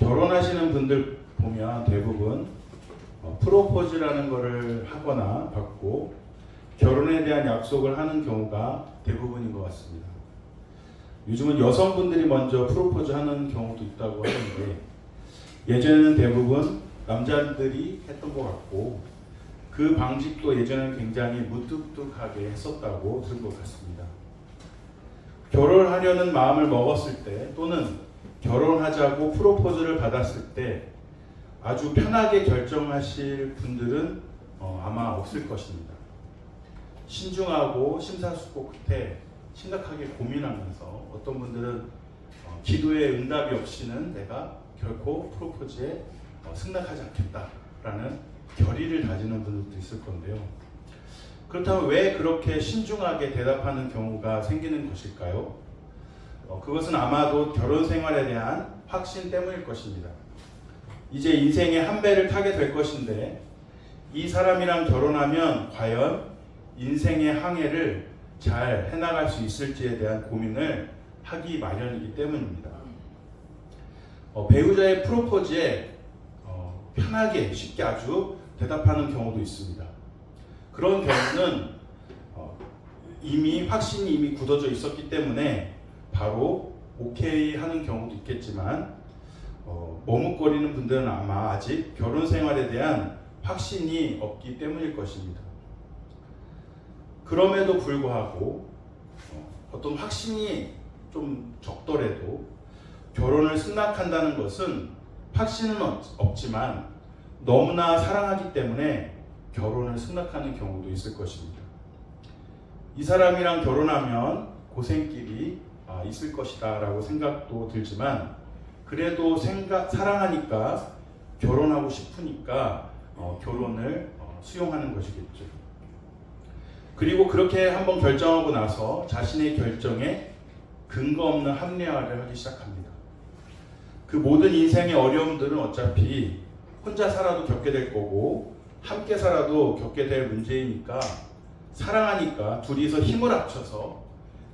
결혼하시는 분들 보면 대부분 프로포즈라는 거를 하거나 받고 결혼에 대한 약속을 하는 경우가 대부분인 것 같습니다. 요즘은 여성분들이 먼저 프로포즈 하는 경우도 있다고 하는데 예전에는 대부분 남자들이 했던 것 같고 그 방식도 예전에는 굉장히 무뚝뚝하게 했었다고 들은 것 같습니다. 결혼하려는 마음을 먹었을 때 또는 결혼하자고 프로포즈를 받았을 때 아주 편하게 결정하실 분들은 아마 없을 것입니다. 신중하고 심사숙고 끝에 심각하게 고민하면서 어떤 분들은 기도의 응답이 없이는 내가 결코 프로포즈에 승낙하지 않겠다라는 결의를 다지는 분들도 있을 건데요. 그렇다면 왜 그렇게 신중하게 대답하는 경우가 생기는 것일까요? 그것은 아마도 결혼 생활에 대한 확신 때문일 것입니다. 이제 인생의 한 배를 타게 될 것인데 이 사람이랑 결혼하면 과연 인생의 항해를 잘 해나갈 수 있을지에 대한 고민을 하기 마련이기 때문입니다. 배우자의 프로포즈에 편하게 쉽게 아주 대답하는 경우도 있습니다. 그런 경우는 확신이 이미 굳어져 있었기 때문에 바로 오케이 하는 경우도 있겠지만 머뭇거리는 분들은 아마 아직 결혼 생활에 대한 확신이 없기 때문일 것입니다. 그럼에도 불구하고 어떤 확신이 좀 적더라도 결혼을 승낙한다는 것은 확신은 없지만 너무나 사랑하기 때문에 결혼을 승낙하는 경우도 있을 것입니다. 이 사람이랑 결혼하면 고생길이 있을 것이다 라고 생각도 들지만 그래도 사랑하니까 결혼하고 싶으니까 결혼을 수용하는 것이겠죠. 그리고 그렇게 한번 결정하고 나서 자신의 결정에 근거 없는 합리화를 하기 시작합니다. 그 모든 인생의 어려움들은 어차피 혼자 살아도 겪게 될 거고 함께 살아도 겪게 될 문제이니까 사랑하니까 둘이서 힘을 합쳐서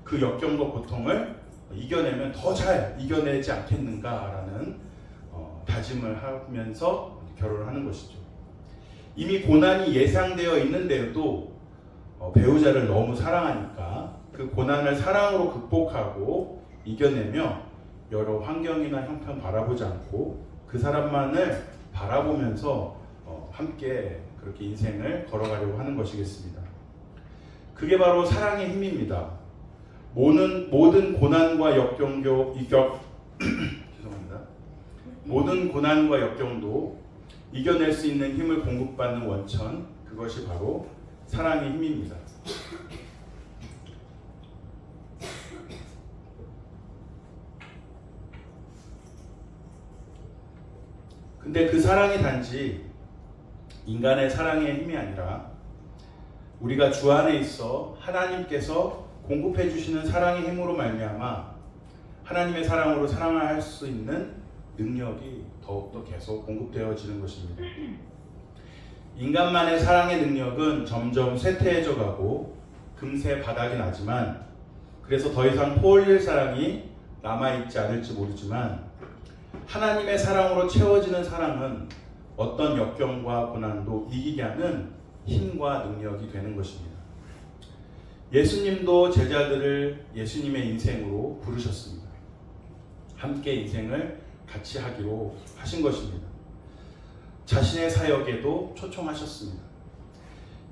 그 역경과 고통을 이겨내면 더 잘 이겨내지 않겠는가라는 다짐을 하면서 결혼을 하는 것이죠. 이미 고난이 예상되어 있는데도 배우자를 너무 사랑하니까 그 고난을 사랑으로 극복하고 이겨내며 여러 환경이나 형편 바라보지 않고 그 사람만을 바라보면서 함께 그렇게 인생을 걸어가려고 하는 것이겠습니다. 그게 바로 사랑의 힘입니다. 모든 고난과 모든 고난과 역경도 이겨낼 수 있는 힘을 공급받는 원천, 그것이 바로 사랑의 힘입니다. 근데 그 사랑이 단지 인간의 사랑의 힘이 아니라 우리가 주 안에 있어 하나님께서 공급해 주시는 사랑의 힘으로 말미암아 하나님의 사랑으로 사랑할 수 있는 능력이 더욱더 계속 공급되어지는 것입니다. 인간만의 사랑의 능력은 점점 쇠퇴해져 가고 금세 바닥이 나지만 그래서 더 이상 포올릴 사랑이 남아있지 않을지 모르지만 하나님의 사랑으로 채워지는 사랑은 어떤 역경과 고난도 이기게 하는 힘과 능력이 되는 것입니다. 예수님도 제자들을 예수님의 인생으로 부르셨습니다. 함께 인생을 같이 하기로 하신 것입니다. 자신의 사역에도 초청하셨습니다.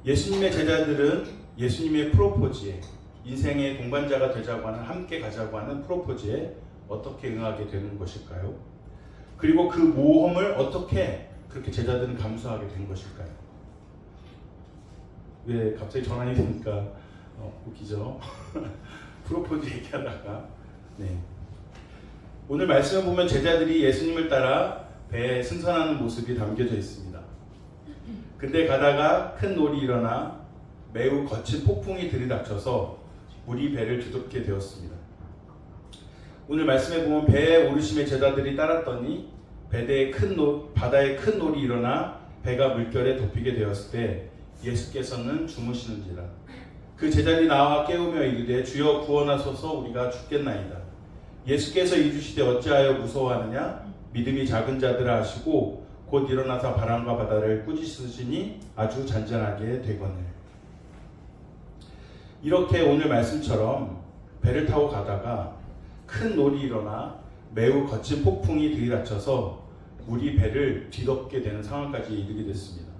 예수님의 제자들은 예수님의 프로포즈에 인생의 동반자가 되자고 하는 함께 가자고 하는 프로포즈에 어떻게 응하게 되는 것일까요? 그리고 그 모험을 어떻게 그렇게 제자들은 감수하게 된 것일까요? 왜 갑자기 전환이 되니까 웃기죠? 프로포즈 얘기하다가 오늘 말씀을 보면 제자들이 예수님을 따라 배에 승선하는 모습이 담겨져 있습니다. 근데 가다가 큰 놀이 일어나 매우 거친 폭풍이 들이닥쳐서 물이 배를 뒤덮게 되었습니다. 오늘 말씀에 보면 배에 오르심의 제자들이 따랐더니 바다에 큰 놀이 일어나 배가 물결에 덮이게 되었을 때 예수께서는 주무시는지라. 그 제자들이 나와 깨우며 이르되 주여 구원하소서 우리가 죽겠나이다. 예수께서 이르시되 어찌하여 무서워하느냐 믿음이 작은 자들아 하시고 곧 일어나서 바람과 바다를 꾸짖으시니 아주 잔잔하게 되거늘. 이렇게 오늘 말씀처럼 배를 타고 가다가 큰 놀이 일어나 매우 거친 폭풍이 들이닥쳐서 물이 배를 뒤덮게 되는 상황까지 이르게 됐습니다.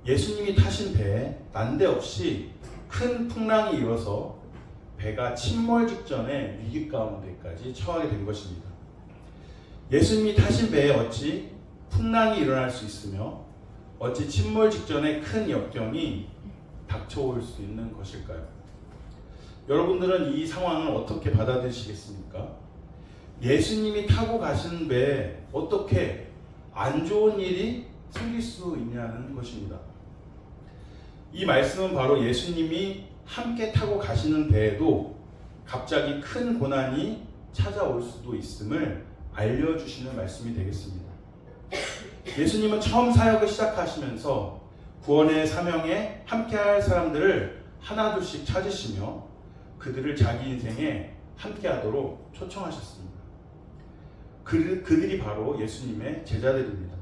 예수님이 타신 배에 난데없이 큰 풍랑이 일어서 배가 침몰 직전에 위기 가운데까지 처하게 된 것입니다. 예수님이 타신 배에 어찌 풍랑이 일어날 수 있으며 어찌 침몰 직전에 큰 역경이 닥쳐올 수 있는 것일까요? 여러분들은 이 상황을 어떻게 받아들이시겠습니까? 예수님이 타고 가신 배에 어떻게 안 좋은 일이 생길 수 있냐는 것입니다. 이 말씀은 바로 예수님이 함께 타고 가시는 배에도 갑자기 큰 고난이 찾아올 수도 있음을 알려주시는 말씀이 되겠습니다. 예수님은 처음 사역을 시작하시면서 구원의 사명에 함께할 사람들을 하나둘씩 찾으시며 그들을 자기 인생에 함께하도록 초청하셨습니다. 그들이 바로 예수님의 제자들입니다.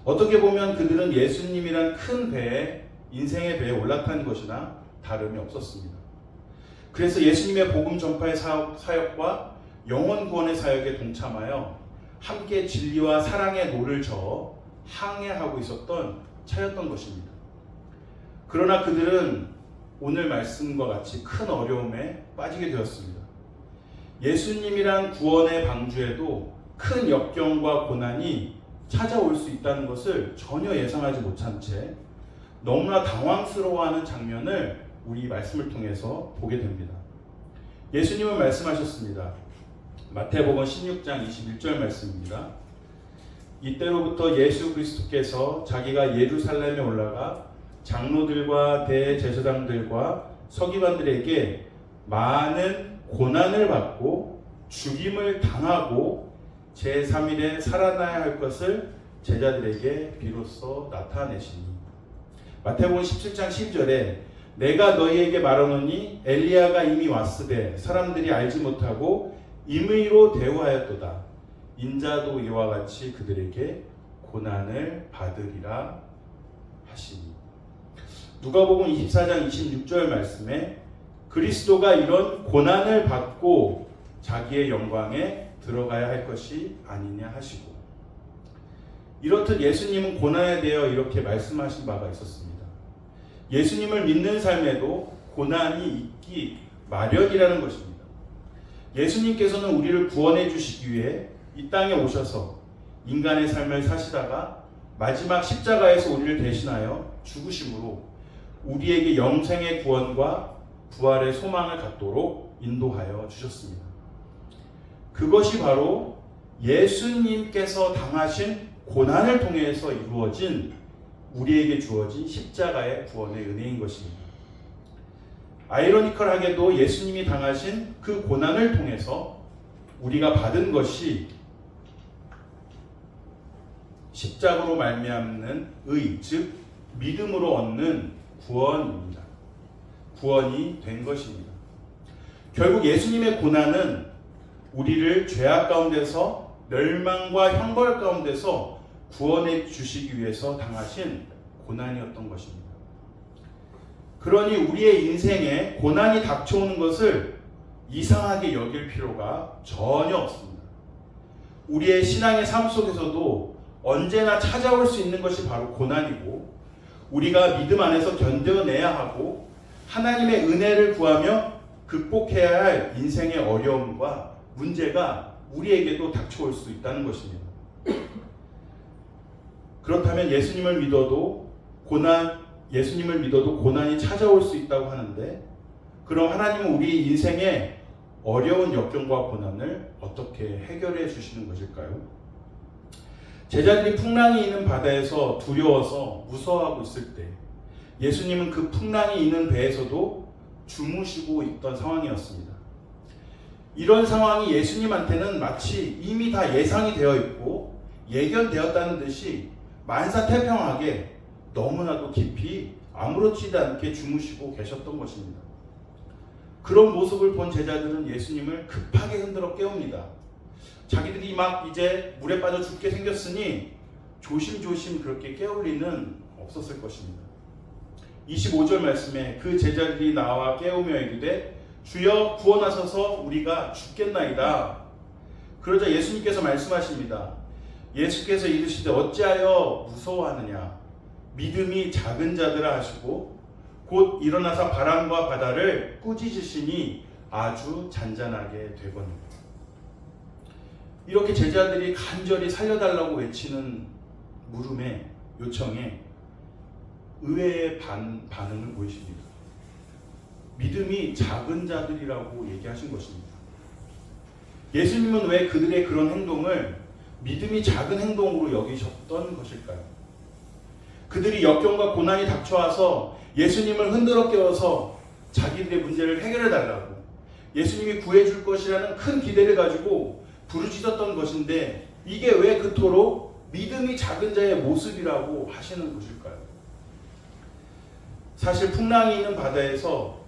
어떻게 보면 그들은 예수님이란 큰 배에 인생의 배에 올라탄 것이나 다름이 없었습니다. 그래서 예수님의 복음 전파의 사역과 영혼 구원의 사역에 동참하여 함께 진리와 사랑의 노를 저어 항해하고 있었던 차였던 것입니다. 그러나 그들은 오늘 말씀과 같이 큰 어려움에 빠지게 되었습니다. 예수님이란 구원의 방주에도 큰 역경과 고난이 찾아올 수 있다는 것을 전혀 예상하지 못한 채 너무나 당황스러워하는 장면을 우리 말씀을 통해서 보게 됩니다. 예수님은 말씀하셨습니다. 마태복음 16장 21절 말씀입니다. 이때로부터 예수 그리스도께서 자기가 예루살렘에 올라가 장로들과 대제사장들과 서기관들에게 많은 고난을 받고 죽임을 당하고 제3일에 살아나야 할 것을 제자들에게 비로소 나타내시니. 마태복음 17장 10절에 내가 너희에게 말하노니 엘리야가 이미 왔으되 사람들이 알지 못하고 임의로 대우하였도다. 인자도 이와 같이 그들에게 고난을 받으리라 하시니. 누가복음 24장 26절 말씀에 그리스도가 이런 고난을 받고 자기의 영광에 들어가야 할 것이 아니냐 하시고. 이렇듯 예수님은 고난에 대해 이렇게 말씀하신 바가 있었습니다. 예수님을 믿는 삶에도 고난이 있기 마련이라는 것입니다. 예수님께서는 우리를 구원해 주시기 위해 이 땅에 오셔서 인간의 삶을 사시다가 마지막 십자가에서 우리를 대신하여 죽으심으로 우리에게 영생의 구원과 부활의 소망을 갖도록 인도하여 주셨습니다. 그것이 바로 예수님께서 당하신 고난을 통해서 이루어진 우리에게 주어진 십자가의 구원의 은혜인 것입니다. 아이러니컬하게도 예수님이 당하신 그 고난을 통해서 우리가 받은 것이 십자가로 말미암는 의, 즉 믿음으로 얻는 구원입니다. 구원이 된 것입니다. 결국 예수님의 고난은 우리를 죄악 가운데서 멸망과 형벌 가운데서 구원해 주시기 위해서 당하신 고난이었던 것입니다. 그러니 우리의 인생에 고난이 닥쳐오는 것을 이상하게 여길 필요가 전혀 없습니다. 우리의 신앙의 삶 속에서도 언제나 찾아올 수 있는 것이 바로 고난이고 우리가 믿음 안에서 견뎌내야 하고 하나님의 은혜를 구하며 극복해야 할 인생의 어려움과 문제가 우리에게도 닥쳐올 수 있다는 것입니다. 그렇다면 예수님을 믿어도 고난이 찾아올 수 있다고 하는데, 그럼 하나님은 우리 인생의 어려운 역경과 고난을 어떻게 해결해 주시는 것일까요? 제자들이 풍랑이 있는 바다에서 두려워서 무서워하고 있을 때 예수님은 그 풍랑이 있는 배에서도 주무시고 있던 상황이었습니다. 이런 상황이 예수님한테는 마치 이미 다 예상이 되어 있고 예견되었다는 듯이 만사태평하게 너무나도 깊이 아무렇지도 않게 주무시고 계셨던 것입니다. 그런 모습을 본 제자들은 예수님을 급하게 흔들어 깨웁니다. 자기들이 막 이제 물에 빠져 죽게 생겼으니 조심조심 그렇게 깨울 리는 없었을 것입니다. 25절 말씀에 그 제자들이 나와 깨우며 이르되 주여 구원하소서 우리가 죽겠나이다. 그러자 예수님께서 말씀하십니다. 예수께서 이르시되 어찌하여 무서워하느냐 믿음이 작은 자들아 하시고 곧 일어나서 바람과 바다를 꾸짖으시니 아주 잔잔하게 되거니와. 이렇게 제자들이 간절히 살려달라고 외치는 물음에 요청에 의외의 반응을 보이십니다. 믿음이 작은 자들이라고 얘기하신 것입니다. 예수님은 왜 그들의 그런 행동을 믿음이 작은 행동으로 여기셨던 것일까요? 그들이 역경과 고난이 닥쳐와서 예수님을 흔들어 깨워서 자기들의 문제를 해결해 달라고 예수님이 구해줄 것이라는 큰 기대를 가지고 부르짖었던 것인데 이게 왜 그토록 믿음이 작은 자의 모습이라고 하시는 것일까요? 사실 풍랑이 있는 바다에서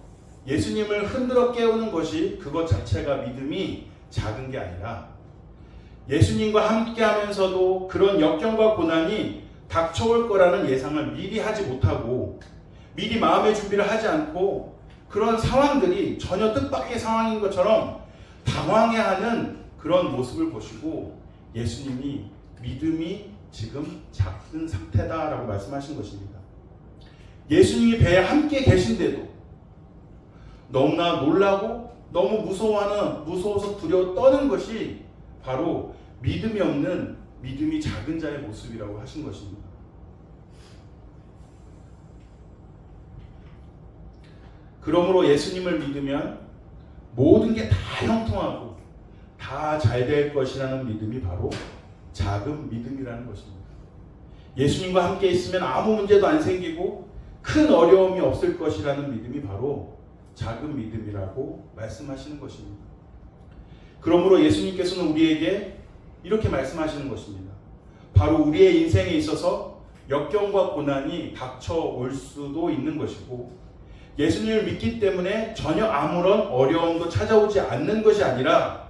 예수님을 흔들어 깨우는 것이 그것 자체가 믿음이 작은 게 아니라 예수님과 함께 하면서도 그런 역경과 고난이 닥쳐올 거라는 예상을 미리 하지 못하고 미리 마음의 준비를 하지 않고 그런 상황들이 전혀 뜻밖의 상황인 것처럼 당황해하는 그런 모습을 보시고 예수님이 믿음이 지금 작은 상태다라고 말씀하신 것입니다. 예수님이 배에 함께 계신데도 너무나 놀라고 너무 무서워서 두려워 떠는 것이 바로 믿음이 없는 믿음이 작은 자의 모습이라고 하신 것입니다. 그러므로 예수님을 믿으면 모든 게 다 형통하고 다 잘 될 것이라는 믿음이 바로 작은 믿음이라는 것입니다. 예수님과 함께 있으면 아무 문제도 안 생기고 큰 어려움이 없을 것이라는 믿음이 바로 작은 믿음이라고 말씀하시는 것입니다. 그러므로 예수님께서는 우리에게 이렇게 말씀하시는 것입니다. 바로 우리의 인생에 있어서 역경과 고난이 닥쳐올 수도 있는 것이고 예수님을 믿기 때문에 전혀 아무런 어려움도 찾아오지 않는 것이 아니라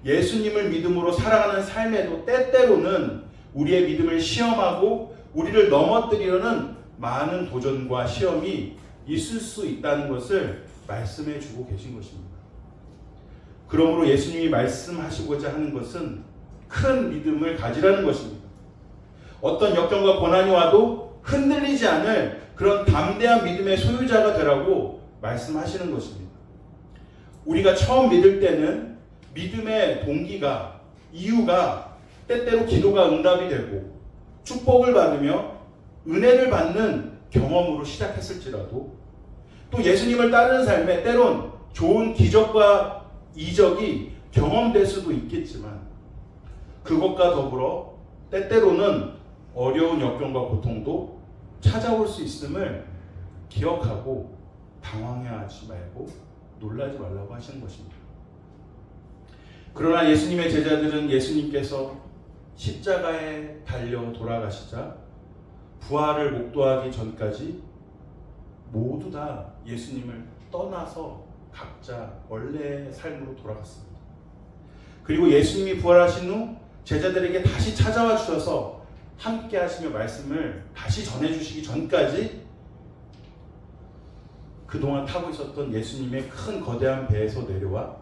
예수님을 믿음으로 살아가는 삶에도 때때로는 우리의 믿음을 시험하고 우리를 넘어뜨리려는 많은 도전과 시험이 있을 수 있다는 것을 말씀해 주고 계신 것입니다. 그러므로 예수님이 말씀하시고자 하는 것은 큰 믿음을 가지라는 것입니다. 어떤 역경과 고난이 와도 흔들리지 않을 그런 담대한 믿음의 소유자가 되라고 말씀하시는 것입니다. 우리가 처음 믿을 때는 믿음의 동기가, 이유가 때때로 기도가 응답이 되고 축복을 받으며 은혜를 받는 경험으로 시작했을지라도 또 예수님을 따르는 삶에 때론 좋은 기적과 이적이 경험될 수도 있겠지만 그것과 더불어 때때로는 어려운 역경과 고통도 찾아올 수 있음을 기억하고 당황해하지 말고 놀라지 말라고 하시는 것입니다. 그러나 예수님의 제자들은 예수님께서 십자가에 달려 돌아가시자 부활을 목도하기 전까지 모두 다 예수님을 떠나서 각자 원래의 삶으로 돌아갔습니다. 그리고 예수님이 부활하신 후 제자들에게 다시 찾아와 주셔서 함께 하시며 말씀을 다시 전해주시기 전까지 그동안 타고 있었던 예수님의 큰 거대한 배에서 내려와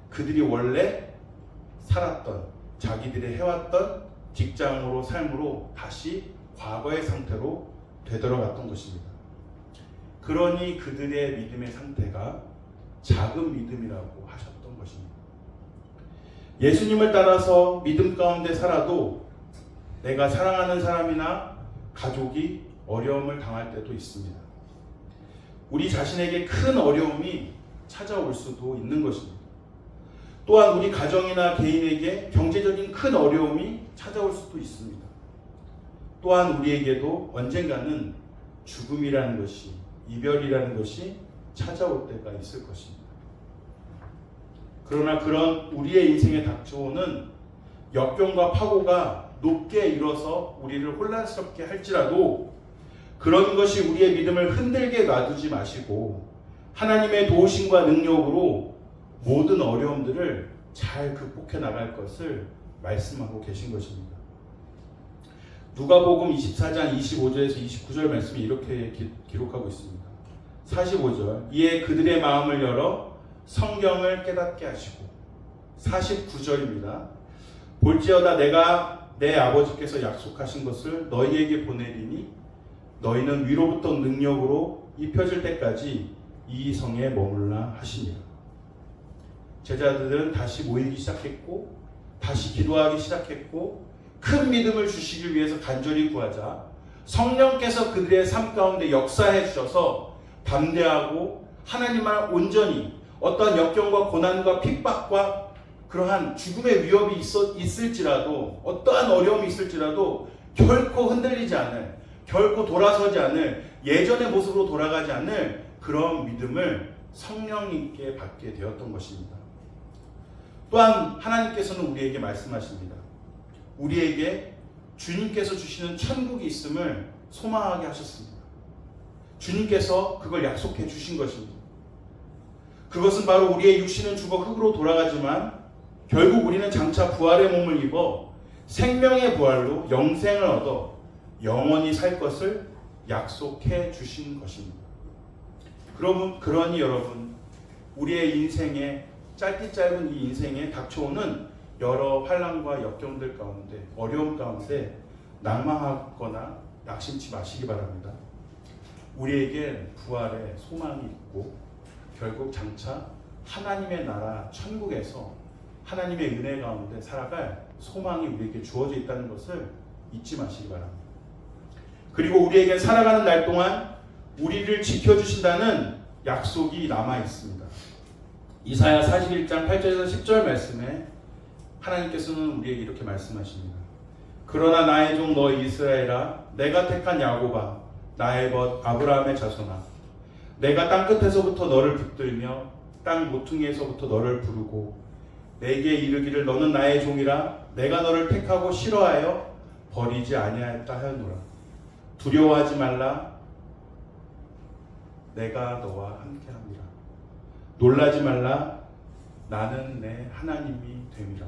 그들이 원래 살았던 자기들이 해왔던 직장으로 삶으로 다시 과거의 상태로 되돌아갔던 것입니다. 그러니 그들의 믿음의 상태가 작은 믿음이라고 하셨던 것입니다. 예수님을 따라서 믿음 가운데 살아도 내가 사랑하는 사람이나 가족이 어려움을 당할 때도 있습니다. 우리 자신에게 큰 어려움이 찾아올 수도 있는 것입니다. 또한 우리 가정이나 개인에게 경제적인 큰 어려움이 찾아올 수도 있습니다. 또한 우리에게도 언젠가는 죽음이라는 것이, 이별이라는 것이 찾아올 때가 있을 것입니다. 그러나 그런 우리의 인생에 닥쳐오는 역경과 파고가 높게 일어서 우리를 혼란스럽게 할지라도 그런 것이 우리의 믿음을 흔들게 놔두지 마시고 하나님의 도우심과 능력으로 모든 어려움들을 잘 극복해 나갈 것을 말씀하고 계신 것입니다. 누가복음 24장 25절에서 29절 말씀이 이렇게 기록하고 있습니다. 45절 이에 그들의 마음을 열어 성경을 깨닫게 하시고 49절입니다. 볼지어다 내가 내 아버지께서 약속하신 것을 너희에게 보내리니 너희는 위로부터 능력으로 입혀질 때까지 이 성에 머물라 하시니라. 제자들은 다시 모이기 시작했고 다시 기도하기 시작했고 큰 믿음을 주시기 위해서 간절히 구하자 성령께서 그들의 삶 가운데 역사해 주셔서 담대하고 하나님만 온전히 어떠한 역경과 고난과 핍박과 그러한 죽음의 위협이 있을지라도 어떠한 어려움이 있을지라도 결코 흔들리지 않을 결코 돌아서지 않을 예전의 모습으로 돌아가지 않을 그런 믿음을 성령님께 받게 되었던 것입니다. 또한 하나님께서는 우리에게 말씀하십니다. 우리에게 주님께서 주시는 천국이 있음을 소망하게 하셨습니다. 주님께서 그걸 약속해 주신 것입니다. 그것은 바로 우리의 육신은 죽어 흙으로 돌아가지만 결국 우리는 장차 부활의 몸을 입어 생명의 부활로 영생을 얻어 영원히 살 것을 약속해 주신 것입니다. 그러니 여러분 우리의 인생에 짧디 짧은 이 인생에 닥쳐오는 여러 환난과 역경들 가운데 어려움 가운데 낙망하거나 낙심치 마시기 바랍니다. 우리에겐 부활의 소망이 있고 결국 장차 하나님의 나라 천국에서 하나님의 은혜 가운데 살아갈 소망이 우리에게 주어져 있다는 것을 잊지 마시기 바랍니다. 그리고 우리에게 살아가는 날 동안 우리를 지켜주신다는 약속이 남아 있습니다. 이사야 41장 8절에서 10절 말씀에 하나님께서는 우리에게 이렇게 말씀하십니다. 그러나 나의 종 너 이스라엘아 내가 택한 야곱아 나의 벗 아브라함의 자손아 내가 땅끝에서부터 너를 붙들며 땅 모퉁이에서부터 너를 부르고 내게 이르기를 너는 나의 종이라 내가 너를 택하고 싫어하여 버리지 아니하였다 하였노라. 두려워하지 말라 내가 너와 함께함이라. 놀라지 말라 나는 내 하나님이 됨이라.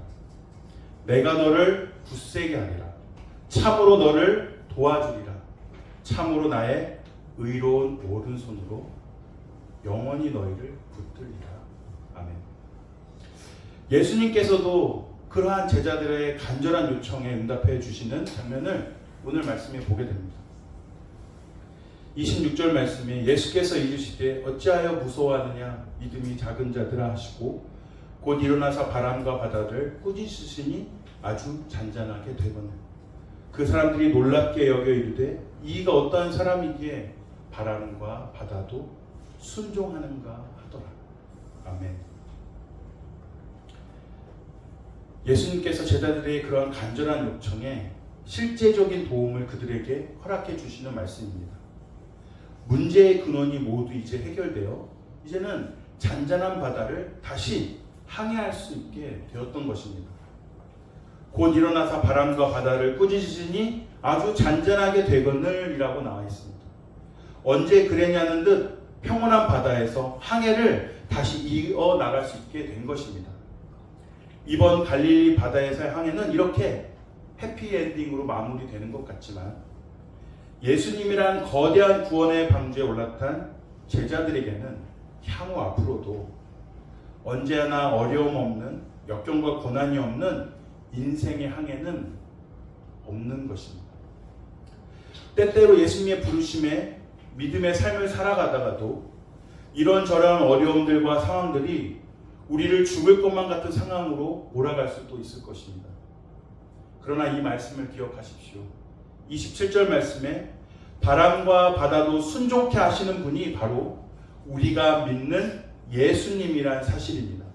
내가 너를 굳세게 하리라. 참으로 너를 도와주리라. 참으로 나의 의로운 오른손으로 영원히 너희를 붙들리라. 아멘. 예수님께서도 그러한 제자들의 간절한 요청에 응답해 주시는 장면을 오늘 말씀에 보게 됩니다. 26절 말씀에 예수께서 이르시되 어찌하여 무서워하느냐 믿음이 작은 자들아 하시고 곧 일어나서 바람과 바다를 꾸짖으시니 아주 잔잔하게 되거늘 그 사람들이 놀랍게 여겨 이르되 이가 어떠한 사람이기에 바람과 바다도 순종하는가 하더라. 아멘. 예수님께서 제자들의 그러한 간절한 요청에 실제적인 도움을 그들에게 허락해 주시는 말씀입니다. 문제의 근원이 모두 이제 해결되어 이제는 잔잔한 바다를 다시 항해할 수 있게 되었던 것입니다. 곧 일어나서 바람과 바다를 꾸짖으시니 아주 잔잔하게 되거늘이라고 나와 있습니다. 언제 그랬냐는 듯 평온한 바다에서 항해를 다시 이어나갈 수 있게 된 것입니다. 이번 갈릴리 바다에서의 항해는 이렇게 해피엔딩으로 마무리되는 것 같지만 예수님이란 거대한 구원의 방주에 올라탄 제자들에게는 향후 앞으로도 언제나 어려움 없는 역경과 고난이 없는 인생의 항해는 없는 것입니다. 때때로 예수님의 부르심에 믿음의 삶을 살아가다가도 이런저런 어려움들과 상황들이 우리를 죽을 것만 같은 상황으로 몰아갈 수도 있을 것입니다. 그러나 이 말씀을 기억하십시오. 27절 말씀에 바람과 바다도 순종케 하시는 분이 바로 우리가 믿는 예수님이란 사실입니다.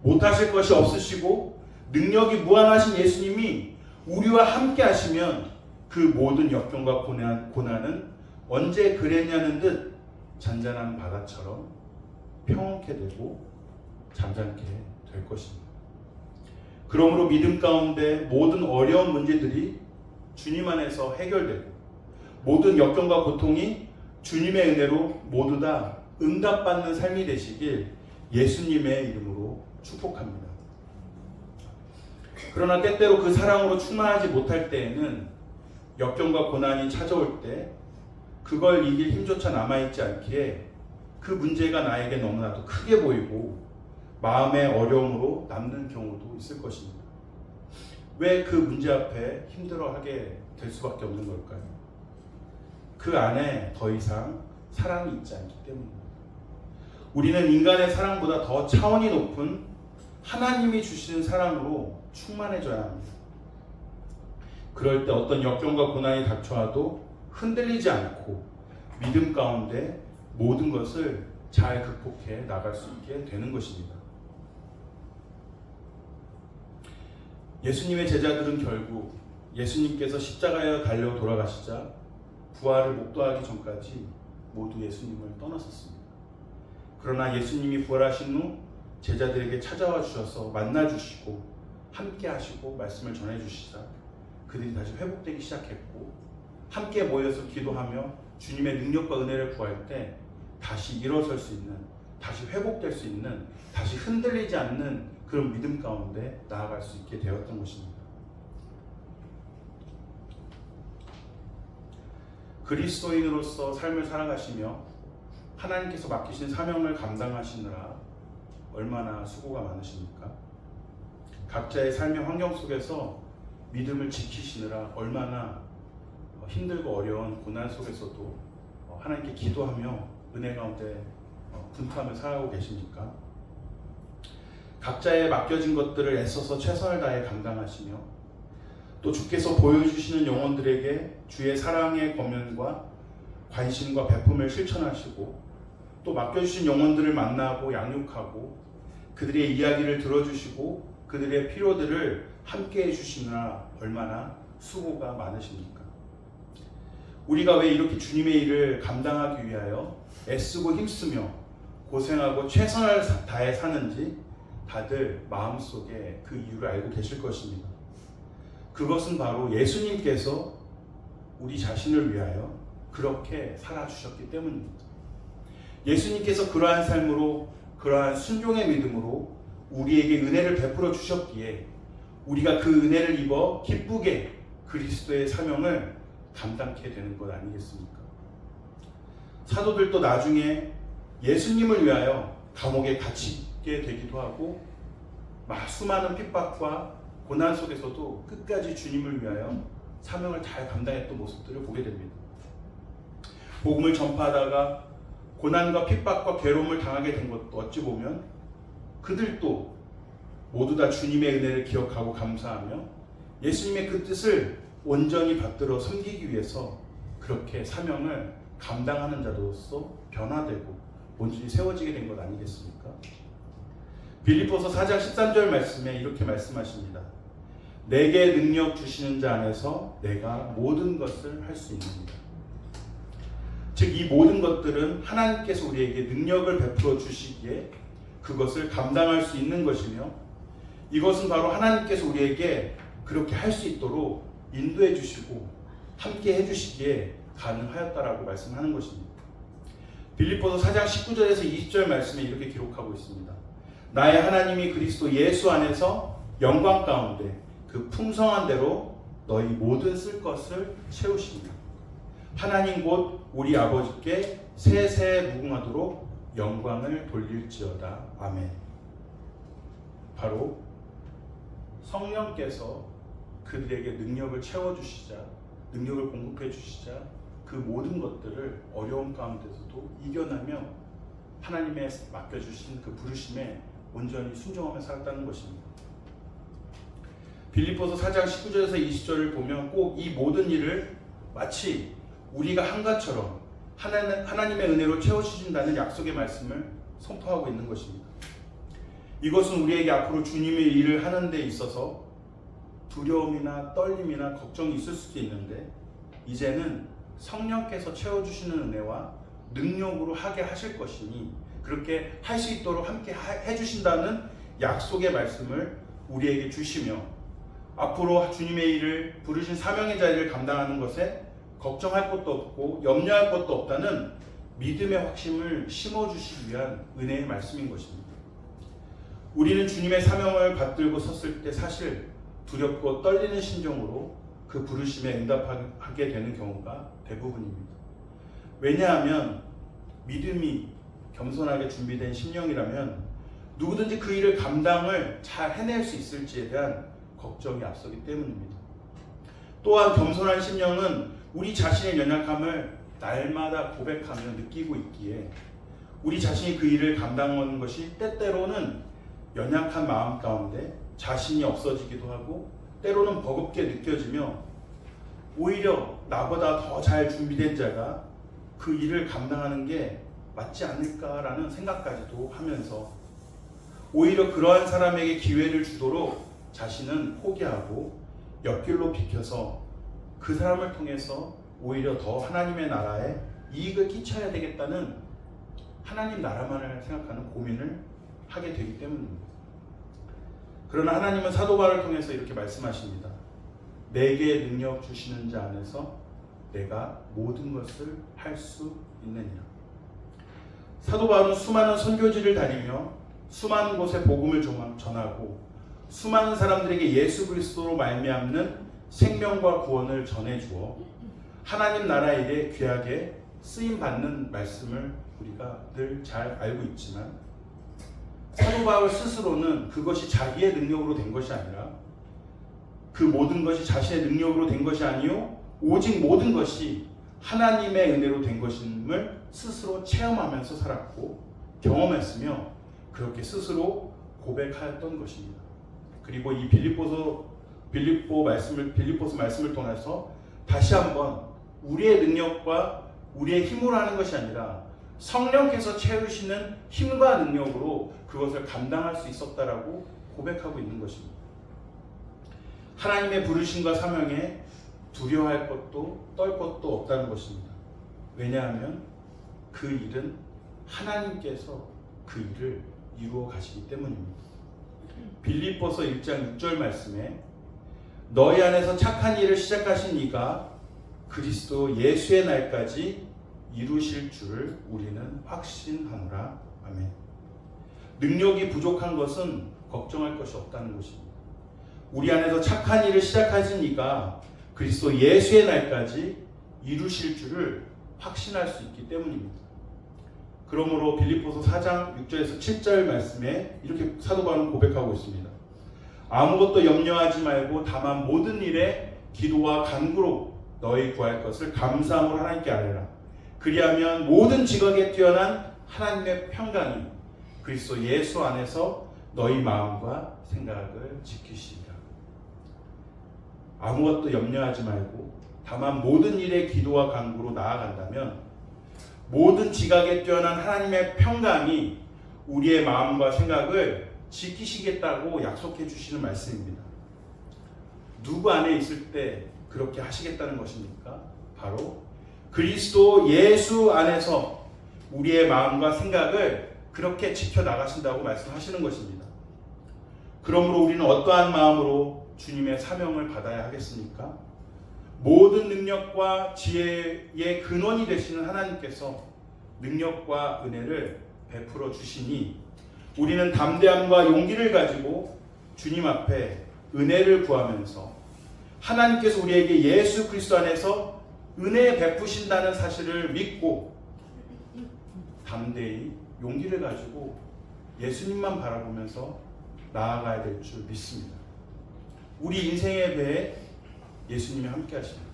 못하실 것이 없으시고 능력이 무한하신 예수님이 우리와 함께 하시면 그 모든 역경과 고난은 언제 그랬냐는 듯 잔잔한 바다처럼 평온케 되고 잠잠케 될 것입니다. 그러므로 믿음 가운데 모든 어려운 문제들이 주님 안에서 해결되고 모든 역경과 고통이 주님의 은혜로 모두 다 응답받는 삶이 되시길 예수님의 이름으로 축복합니다. 그러나 때때로 그 사랑으로 충만하지 못할 때에는 역경과 고난이 찾아올 때 그걸 이길 힘조차 남아있지 않기에 그 문제가 나에게 너무나도 크게 보이고 마음의 어려움으로 남는 경우도 있을 것입니다. 왜 그 문제 앞에 힘들어하게 될 수밖에 없는 걸까요? 그 안에 더 이상 사랑이 있지 않기 때문입니다. 우리는 인간의 사랑보다 더 차원이 높은 하나님이 주시는 사랑으로 충만해져야 합니다. 그럴 때 어떤 역경과 고난이 닥쳐와도 흔들리지 않고 믿음 가운데 모든 것을 잘 극복해 나갈 수 있게 되는 것입니다. 예수님의 제자들은 결국 예수님께서 십자가에 달려 돌아가시자 부활을 목도하기 전까지 모두 예수님을 떠났었습니다. 그러나 예수님이 부활하신 후 제자들에게 찾아와 주셔서 만나주시고 함께 하시고 말씀을 전해주시자 그들이 다시 회복되기 시작했고 함께 모여서 기도하며 주님의 능력과 은혜를 구할 때 다시 일어설 수 있는, 다시 회복될 수 있는, 다시 흔들리지 않는 그런 믿음 가운데 나아갈 수 있게 되었던 것입니다. 그리스도인으로서 삶을 살아가시며 하나님께서 맡기신 사명을 감당하시느라 얼마나 수고가 많으십니까? 각자의 삶의 환경 속에서 믿음을 지키시느라 얼마나 힘들고 어려운 고난 속에서도 하나님께 기도하며 은혜 가운데 분투하며 살아가고 계십니까? 각자의 맡겨진 것들을 애써서 최선을 다해 감당하시며 또 주께서 보여주시는 영혼들에게 주의 사랑의 권면과 관심과 베품을 실천하시고 또 맡겨주신 영혼들을 만나고 양육하고 그들의 이야기를 들어주시고 그들의 필요들을 함께 해주시느라 얼마나 수고가 많으십니까? 우리가 왜 이렇게 주님의 일을 감당하기 위하여 애쓰고 힘쓰며 고생하고 최선을 다해 사는지 다들 마음속에 그 이유를 알고 계실 것입니다. 그것은 바로 예수님께서 우리 자신을 위하여 그렇게 살아주셨기 때문입니다. 예수님께서 그러한 삶으로 그러한 순종의 믿음으로 우리에게 은혜를 베풀어 주셨기에 우리가 그 은혜를 입어 기쁘게 그리스도의 사명을 감당케 되는 것 아니겠습니까? 사도들도 나중에 예수님을 위하여 감옥에 갇히게 되기도 하고 수많은 핍박과 고난 속에서도 끝까지 주님을 위하여 사명을 잘 감당했던 모습들을 보게 됩니다. 복음을 전파하다가 고난과 핍박과 괴로움을 당하게 된 것도 어찌 보면 그들도 모두 다 주님의 은혜를 기억하고 감사하며 예수님의 그 뜻을 온전히 받들어 섬기기 위해서 그렇게 사명을 감당하는 자로서 변화되고 온전히 세워지게 된 것 아니겠습니까? 빌립보서 4장 13절 말씀에 이렇게 말씀하십니다. 내게 능력 주시는 자 안에서 내가 모든 것을 할 수 있느니라. 즉 이 모든 것들은 하나님께서 우리에게 능력을 베풀어 주시기에 그것을 감당할 수 있는 것이며 이것은 바로 하나님께서 우리에게 그렇게 할 수 있도록 인도해 주시고 함께 해 주시기에 가능하였다라고 말씀하는 것입니다. 빌립보서 4장 19절에서 20절 말씀에 이렇게 기록하고 있습니다. 나의 하나님이 그리스도 예수 안에서 영광 가운데 그 풍성한 대로 너희 모든 쓸 것을 채우십니다. 하나님 곧 우리 아버지께 세세 무궁하도록 영광을 돌릴지어다. 아멘. 바로 성령께서 그들에게 능력을 채워주시자, 능력을 공급해 주시자 그 모든 것들을 어려움 가운데서도 이겨내며 하나님의 맡겨주신 그 부르심에 온전히 순종하며 살았다는 것입니다. 빌립보서 4장 19절에서 20절을 보면 꼭 이 모든 일을 마치 우리가 한 것처럼 하나님의 은혜로 채워주신다는 약속의 말씀을 선포하고 있는 것입니다. 이것은 우리에게 앞으로 주님의 일을 하는 데 있어서 두려움이나 떨림이나 걱정이 있을 수도 있는데 이제는 성령께서 채워주시는 은혜와 능력으로 하게 하실 것이니 그렇게 할 수 있도록 함께 해주신다는 약속의 말씀을 우리에게 주시며 앞으로 주님의 일을 부르신 사명의 자리를 감당하는 것에 걱정할 것도 없고 염려할 것도 없다는 믿음의 확신을 심어주시기 위한 은혜의 말씀인 것입니다. 우리는 주님의 사명을 받들고 섰을 때 사실 두렵고 떨리는 심정으로 그 부르심에 응답하게 되는 경우가 대부분입니다. 왜냐하면 믿음이 겸손하게 준비된 심령이라면 누구든지 그 일을 감당을 잘 해낼 수 있을지에 대한 걱정이 앞서기 때문입니다. 또한 겸손한 심령은 우리 자신의 연약함을 날마다 고백하며 느끼고 있기에 우리 자신이 그 일을 감당하는 것이 때때로는 연약한 마음 가운데 자신이 없어지기도 하고 때로는 버겁게 느껴지며 오히려 나보다 더 잘 준비된 자가 그 일을 감당하는 게 맞지 않을까라는 생각까지도 하면서 오히려 그러한 사람에게 기회를 주도록 자신은 포기하고 옆길로 비켜서 그 사람을 통해서 오히려 더 하나님의 나라에 이익을 끼쳐야 되겠다는 하나님 나라만을 생각하는 고민을 하게 되기 때문입니다. 그러나 하나님은 사도 바울을 통해서 이렇게 말씀하십니다. 내게 능력 주시는 자 안에서 내가 모든 것을 할 수 있느니라. 사도 바울은 수많은 선교지를 다니며 수많은 곳에 복음을 전하고 수많은 사람들에게 예수 그리스도로 말미암는 생명과 구원을 전해주어 하나님 나라 일에 귀하게 쓰임받는 말씀을 우리가 늘 잘 알고 있지만 사도 바울 스스로는 그것이 자기의 능력으로 된 것이 아니라 그 모든 것이 자신의 능력으로 된 것이 아니요 오직 모든 것이 하나님의 은혜로 된 것임을 스스로 체험하면서 살았고 경험했으며 그렇게 스스로 고백하였던 것입니다. 그리고 이 빌립보서 말씀을 통해서 다시 한번 우리의 능력과 우리의 힘으로 하는 것이 아니라 성령께서 채우시는 힘과 능력으로 그것을 감당할 수 있었다라고 고백하고 있는 것입니다. 하나님의 부르심과 사명에 두려워할 것도 떨 것도 없다는 것입니다. 왜냐하면 그 일은 하나님께서 그 일을 이루어 가시기 때문입니다. 빌립보서 1장 6절 말씀에 너희 안에서 착한 일을 시작하신 이가 그리스도 예수의 날까지 이루실 줄을 우리는 확신하노라. 아멘. 능력이 부족한 것은 걱정할 것이 없다는 것입니다. 우리 안에서 착한 일을 시작하신 이가 그리스도 예수의 날까지 이루실 줄을 확신할 수 있기 때문입니다. 그러므로 빌립보서 4장 6절에서 7절 말씀에 이렇게 사도 바울은 고백하고 있습니다. 아무것도 염려하지 말고 다만 모든 일에 기도와 간구로 너희 구할 것을 감사함으로 하나님께 아뢰라. 그리하면 모든 지각에 뛰어난 하나님의 평강이 그리스도 예수 안에서 너희 마음과 생각을 지키시리라. 아무것도 염려하지 말고 다만 모든 일에 기도와 간구로 나아간다면 모든 지각에 뛰어난 하나님의 평강이 우리의 마음과 생각을 지키시겠다고 약속해 주시는 말씀입니다. 누구 안에 있을 때 그렇게 하시겠다는 것입니까? 바로 그리스도 예수 안에서 우리의 마음과 생각을 그렇게 지켜나가신다고 말씀하시는 것입니다. 그러므로 우리는 어떠한 마음으로 주님의 사명을 받아야 하겠습니까? 모든 능력과 지혜의 근원이 되시는 하나님께서 능력과 은혜를 베풀어 주시니 우리는 담대함과 용기를 가지고 주님 앞에 은혜를 구하면서 하나님께서 우리에게 예수 그리스도 안에서 은혜 베푸신다는 사실을 믿고 담대히 용기를 가지고 예수님만 바라보면서 나아가야 될 줄 믿습니다. 우리 인생의 배에 예수님이 함께 하십니다.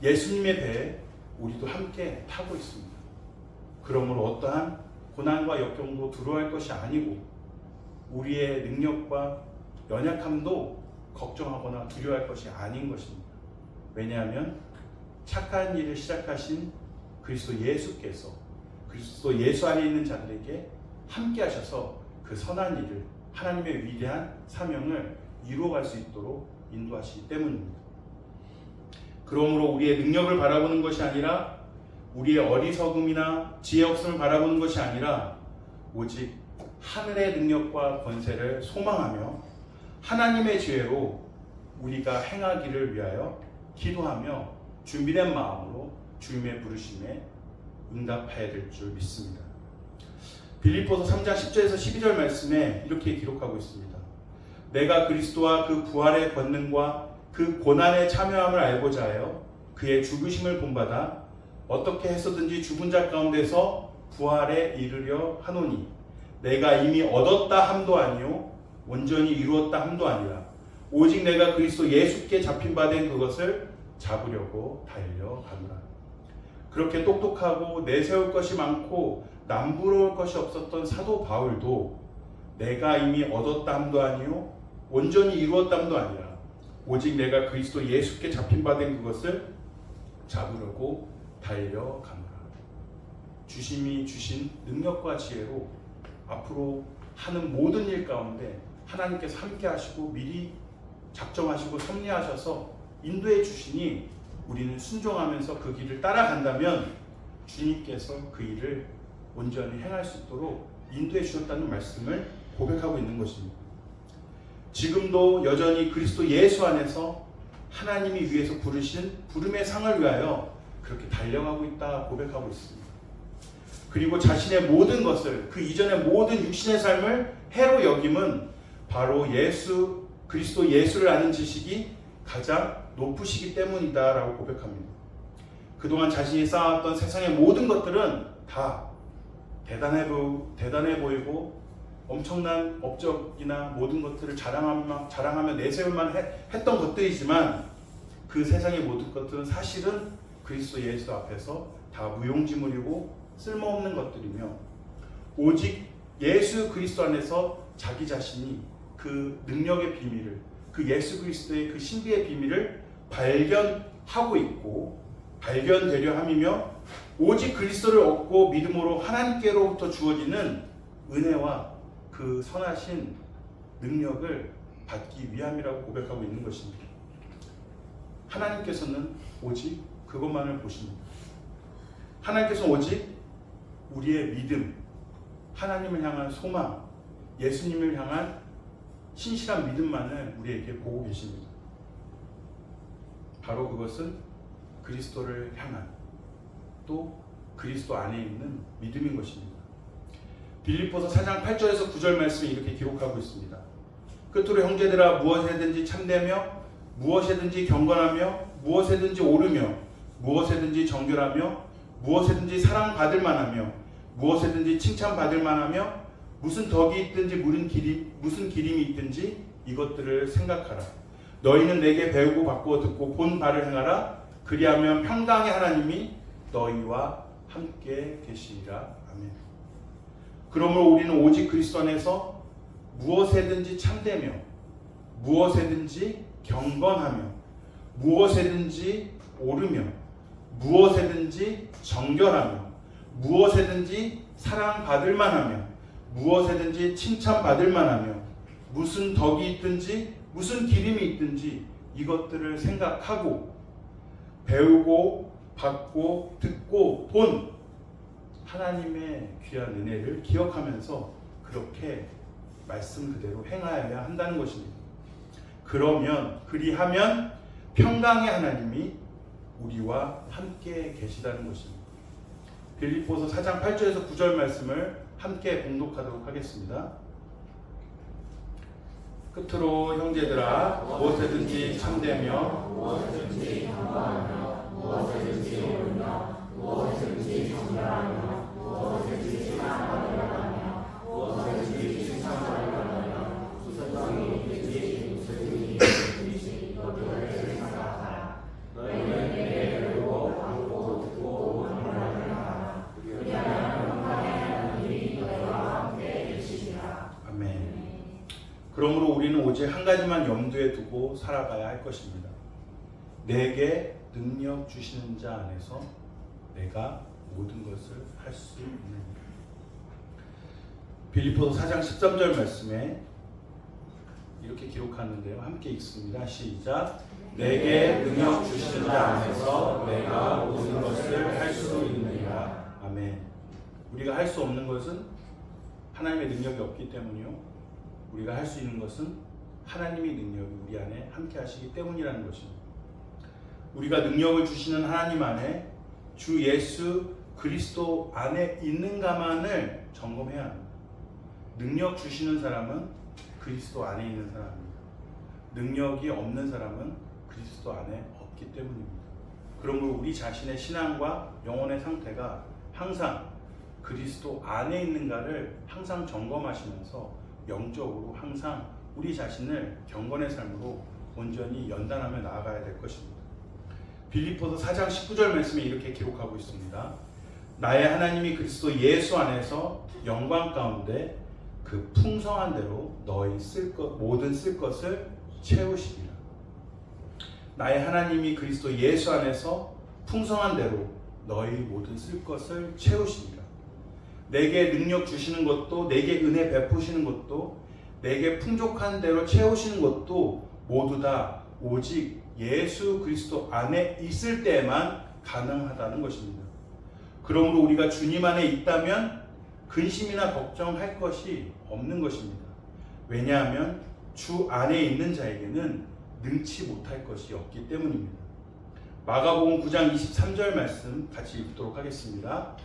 예수님의 배에 우리도 함께 타고 있습니다. 그러므로 어떠한 고난과 역경도 두려워할 것이 아니고 우리의 능력과 연약함도 걱정하거나 두려워할 것이 아닌 것입니다. 왜냐하면 착한 일을 시작하신 그리스도 예수께서 그리스도 예수 안에 있는 자들에게 함께 하셔서 그 선한 일을 하나님의 위대한 사명을 이루어갈 수 있도록 인도하시기 때문입니다. 그러므로 우리의 능력을 바라보는 것이 아니라 우리의 어리석음이나 지혜 없음을 바라보는 것이 아니라 오직 하늘의 능력과 권세를 소망하며 하나님의 지혜로 우리가 행하기를 위하여 기도하며 준비된 마음으로 주님의 부르심에 응답해야 될 줄 믿습니다. 빌립보서 3장 10절에서 12절 말씀에 이렇게 기록하고 있습니다. 내가 그리스도와 그 부활의 권능과 그 고난에 참여함을 알고자 하여 그의 죽으심을 본받아 어떻게 해서든지 죽은 자 가운데서 부활에 이르려 하노니 내가 이미 얻었다 함도 아니요 온전히 이루었다 함도 아니라 오직 내가 그리스도 예수께 잡힌 바 된 그것을 잡으려고 달려가노라. 그렇게 똑똑하고 내세울 것이 많고 남부러울 것이 없었던 사도 바울도 내가 이미 얻었다 함도 아니요 온전히 이루었다 함도 아니라 오직 내가 그리스도 예수께 잡힌 바 된 그것을 잡으려고 달려가노라. 주심이 주신 능력과 지혜로 앞으로 하는 모든 일 가운데 하나님께서 함께 하시고 미리 작정하시고 섭리하셔서 인도해 주시니 우리는 순종하면서 그 길을 따라간다면 주님께서 그 일을 온전히 행할 수 있도록 인도해 주셨다는 말씀을 고백하고 있는 것입니다. 지금도 여전히 그리스도 예수 안에서 하나님이 위해서 부르신 부름의 상을 위하여 그렇게 달려가고 있다 고백하고 있습니다. 그리고 자신의 모든 것을 그 이전의 모든 육신의 삶을 해로 여김은 바로 예수 그리스도 예수를 아는 지식이 가장 높으시기 때문이다 라고 고백합니다. 그동안 자신이 쌓아왔던 세상의 모든 것들은 다 대단해 보이고 엄청난 업적이나 모든 것들을 자랑하며 내세울만 했던 것들이지만 그 세상의 모든 것들은 사실은 그리스도 예수 앞에서 다 무용지물이고 쓸모없는 것들이며 오직 예수 그리스도 안에서 자기 자신이 그 능력의 비밀을 그 예수 그리스도의 그 신비의 비밀을 발견하고 있고 발견되려 함이며 오직 그리스도를 얻고 믿음으로 하나님께로부터 주어지는 은혜와 그 선하신 능력을 받기 위함이라고 고백하고 있는 것입니다. 하나님께서는 오직 그것만을 보십니다. 하나님께서는 오직 우리의 믿음, 하나님을 향한 소망, 예수님을 향한 신실한 믿음만을 우리에게 보고 계십니다. 바로 그것은 그리스도를 향한 또 그리스도 안에 있는 믿음인 것입니다. 빌립보서 4장 8절에서 9절 말씀이 이렇게 기록하고 있습니다. 끝으로 형제들아 무엇에든지 참되며 무엇에든지 경건하며 무엇에든지 오르며 무엇에든지 정결하며 무엇에든지 사랑받을 만하며 무엇에든지 칭찬받을 만하며 무슨 덕이 있든지 무슨 기림이 있든지 이것들을 생각하라. 너희는 내게 배우고 받고 듣고 본 바를 행하라. 그리하면 평강의 하나님이 너희와 함께 계시리라. 아멘. 그러므로 우리는 오직 그리스도 안에서 무엇에든지 참되며 무엇에든지 경건하며 무엇에든지 오르며 무엇에든지 정결하며 무엇에든지 사랑받을 만하며 무엇에든지 칭찬받을 만하며 무슨 덕이 있든지 무슨 기림이 있든지 이것들을 생각하고 배우고 받고 듣고 본 하나님의 귀한 은혜를 기억하면서 그렇게 말씀 그대로 행하여야 한다는 것입니다. 그리하면 평강의 하나님이 우리와 함께 계시다는 것입니다. 빌립보서 4장 8절에서 9절 말씀을 함께 봉독하도록 하겠습니다. 끝으로 형제들아 무엇에든지 참되며 무엇에든지 경건하며 무엇에든지 오르며 무엇에든지 정결하며 무엇에든지 사랑하며 무엇에든지 칭찬하며 무슨 덕이 있든지 무슨 일이 있든지 이것들을 생각하라. 너희는 내게 배우고 받고 듣고 본 바를 행하라. 그리하면 평강의 하나님이 너희와 함께 계시리라. 아멘. 그러므로 우리는 오직 한 가지만 염두에 두고 살아가야 할 것입니다. 내게 능력 주시는 자 안에서 내가 모든 것을 할 수 있는 빌립보서 4장 13절 말씀에 이렇게 기록하는데요. 함께 읽습니다. 시작. 내게 능력 주시는 자 안에서 내가 모든 것을 할 수 있느니라. 아멘. 우리가 할 수 없는 것은 하나님의 능력이 없기 때문이요. 우리가 할 수 있는 것은 하나님의 능력이 우리 안에 함께 하시기 때문이라는 것입니다. 우리가 능력을 주시는 하나님 안에 주 예수 그리스도 안에 있는가만을 점검해야 합니다. 능력 주시는 사람은 그리스도 안에 있는 사람입니다. 능력이 없는 사람은 그리스도 안에 없기 때문입니다. 그러므로 우리 자신의 신앙과 영혼의 상태가 항상 그리스도 안에 있는가를 항상 점검하시면서 영적으로 항상 우리 자신을 경건의 삶으로 온전히 연단하며 나아가야 될 것입니다. 빌립보서 4장 19절 말씀에 이렇게 기록하고 있습니다. 나의 하나님이 그리스도 예수 안에서 영광 가운데 그 풍성한 대로 너희 모든 쓸 것을 채우시리라. 나의 하나님이 그리스도 예수 안에서 풍성한 대로 너희 모든 쓸 것을 채우시리라. 내게 능력 주시는 것도, 내게 은혜 베푸시는 것도, 내게 풍족한 대로 채우시는 것도 모두 다 오직 예수 그리스도 안에 있을 때만 가능하다는 것입니다. 그러므로 우리가 주님 안에 있다면 근심이나 걱정할 것이 없는 것입니다. 왜냐하면 주 안에 있는 자에게는 능치 못할 것이 없기 때문입니다. 마가복음 9장 23절 말씀 같이 읽도록 하겠습니다.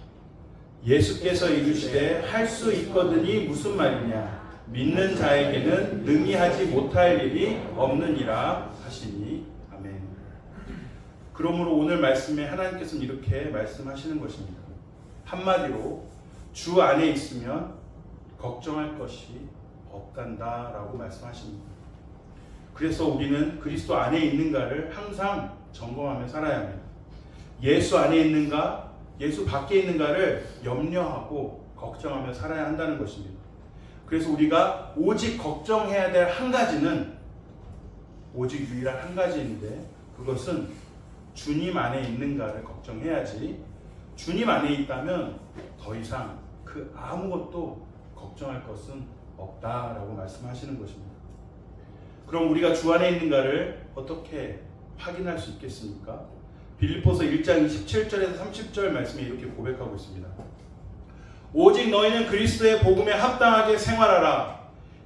예수께서 이르시되 할 수 있거든이 무슨 말이냐? 믿는 자에게는 능히 하지 못할 일이 없느니라 하시니. 아멘. 그러므로 오늘 말씀에 하나님께서는 이렇게 말씀하시는 것입니다. 한마디로 주 안에 있으면 걱정할 것이 없단다라고 말씀하십니다. 그래서 우리는 그리스도 안에 있는가를 항상 점검하며 살아야 합니다. 예수 안에 있는가, 예수 밖에 있는가를 염려하고 걱정하며 살아야 한다는 것입니다. 그래서 우리가 오직 걱정해야 될 한 가지는 오직 유일한 한 가지인데 그것은 주님 안에 있는가를 걱정해야지, 주님 안에 있다면 더 이상 그 아무것도 걱정할 것은 없다라고 말씀하시는 것입니다. 그럼 우리가 주 안에 있는가를 어떻게 확인할 수 있겠습니까? 빌립보서 1장 27절에서 30절 말씀에 이렇게 고백하고 있습니다. 오직 너희는 그리스도의 복음에 합당하게 생활하라.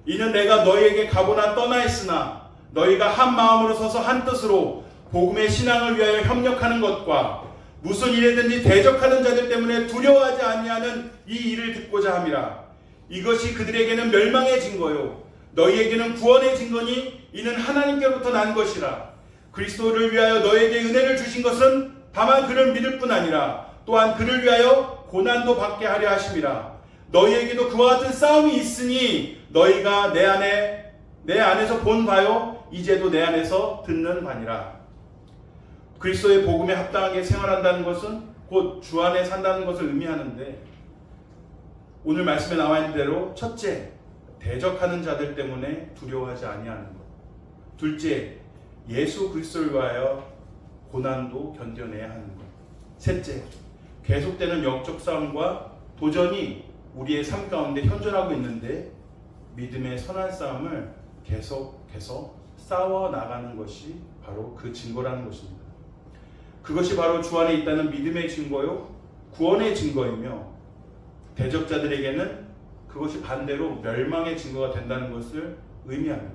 이는 내가 너희에게 가보나 떠나 있으나 너희가 한 마음으로 서서 한 뜻으로 복음의 신앙을 위하여 협력하는 것과 무슨 일에든지 대적하는 자들 때문에 두려워하지 아니하는 이 일을 듣고자 함이라. 이것이 그들에게는 멸망의 증거요 너희에게는 구원의 증거니 이는 하나님께로부터 난 것이라. 그리스도를 위하여 너희에게 은혜를 주신 것은 다만 그를 믿을 뿐 아니라 또한 그를 위하여 고난도 받게 하려 하심이라. 너희에게도 그와 같은 싸움이 있으니 너희가 내 안에서 본 바요 이제도 내 안에서 듣는 바니라. 그리스도의 복음에 합당하게 생활한다는 것은 곧 주 안에 산다는 것을 의미하는데, 오늘 말씀에 나와 있는 대로 첫째, 대적하는 자들 때문에 두려워하지 아니하는 것. 둘째, 예수 그리스도를 위하여 고난도 견뎌내야 하는 것. 셋째, 계속되는 영적 싸움과 도전이 우리의 삶 가운데 현존하고 있는데 믿음의 선한 싸움을 계속해서 싸워 나가는 것이 바로 그 증거라는 것입니다. 그것이 바로 주 안에 있다는 믿음의 증거요 구원의 증거이며, 대적자들에게는 그것이 반대로 멸망의 증거가 된다는 것을 의미합니다.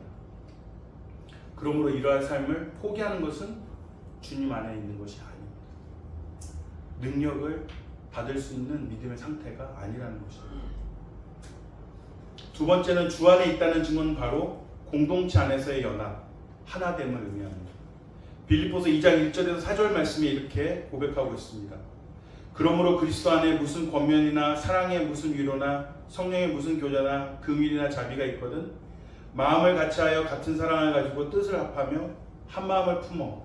그러므로 이러한 삶을 포기하는 것은 주님 안에 있는 것이 아닙니다. 능력을 받을 수 있는 믿음의 상태가 아니라는 것입니다. 두 번째는 주 안에 있다는 증거는 바로 공동체 안에서의 연합, 하나됨을 의미합니다. 빌립보서 2장 1절에서 4절 말씀이 이렇게 고백하고 있습니다. 그러므로 그리스도 안에 무슨 권면이나 사랑의 무슨 위로나 성령의 무슨 교제나 긍휼이나 자비가 있거든 마음을 같이하여 같은 사랑을 가지고 뜻을 합하며 한 마음을 품어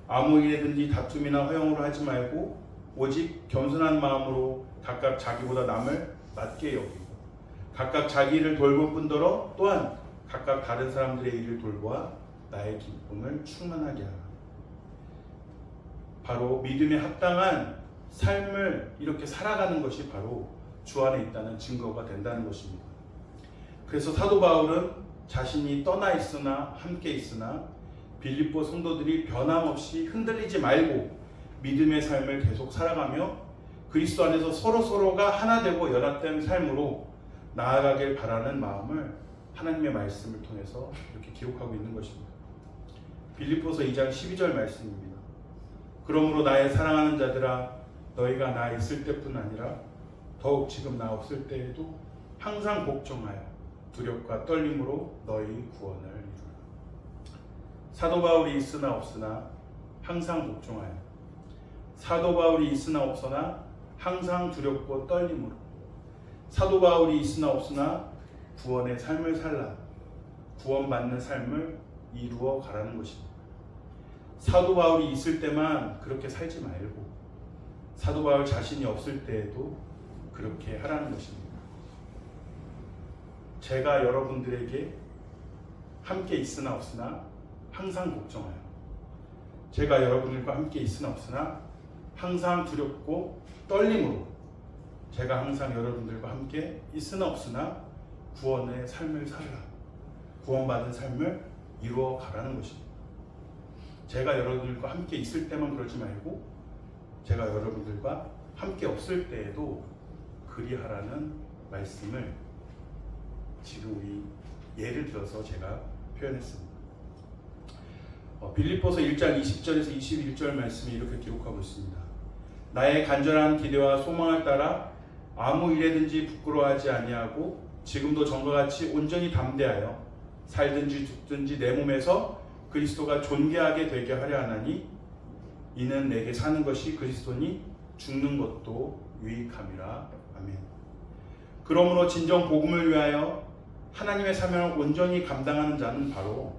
아무 일에든지 다툼이나 허용으로 하지 말고 오직 겸손한 마음으로 각각 자기보다 남을 낮게 여기고 각각 자기 일을 돌볼 뿐더러 또한 각각 다른 사람들의 일을 돌보아 나의 기쁨을 충만하게 하라. 바로 믿음에 합당한 삶을 이렇게 살아가는 것이 바로 주 안에 있다는 증거가 된다는 것입니다. 그래서 사도 바울은 자신이 떠나 있으나 함께 있으나 빌립보 성도들이 변함없이 흔들리지 말고 믿음의 삶을 계속 살아가며 그리스도 안에서 서로가 하나 되고 연합된 삶으로 나아가길 바라는 마음을 하나님의 말씀을 통해서 이렇게 기록하고 있는 것입니다. 빌립보서 2장 12절 말씀입니다. 그러므로 나의 사랑하는 자들아 너희가 나 있을 때뿐 아니라 더욱 지금 나 없을 때에도 항상 복종하여 두렵과 떨림으로 너희 구원을 이루라. 사도 바울이 있으나 없으나 항상 복종하여 사도 바울이 있으나 없으나 항상 두렵고 떨림으로 사도 바울이 있으나 없으나 구원의 삶을 살라 구원받는 삶을 이루어 가라는 것입니다. 사도 바울이 있을 때만 그렇게 살지 말고 사도 바울 자신이 없을 때에도 그렇게 하라는 것입니다. 제가 여러분들에게 함께 있으나 없으나 항상 복종하여 제가 여러분들과 함께 있으나 없으나 항상 두렵고 떨림으로 제가 항상 여러분들과 함께 있으나 없으나 구원의 삶을 살라 구원받은 삶을 이루어 가라는 것입니다. 제가 여러분들과 함께 있을 때만 그러지 말고 제가 여러분들과 함께 없을 때에도 그리하라는 말씀을 지금 우리 예를 들어서 제가 표현했습니다. 빌립보서 1장 20절에서 21절 말씀이 이렇게 기록하고 있습니다. 나의 간절한 기대와 소망을 따라 아무 일에든지 부끄러워하지 아니하고 지금도 전과 같이 온전히 담대하여 살든지 죽든지 내 몸에서 그리스도가 존귀하게 되게 하려 하나니 이는 내게 사는 것이 그리스도니 죽는 것도 유익함이라. 아멘. 그러므로 진정 복음을 위하여 하나님의 사명을 온전히 감당하는 자는 바로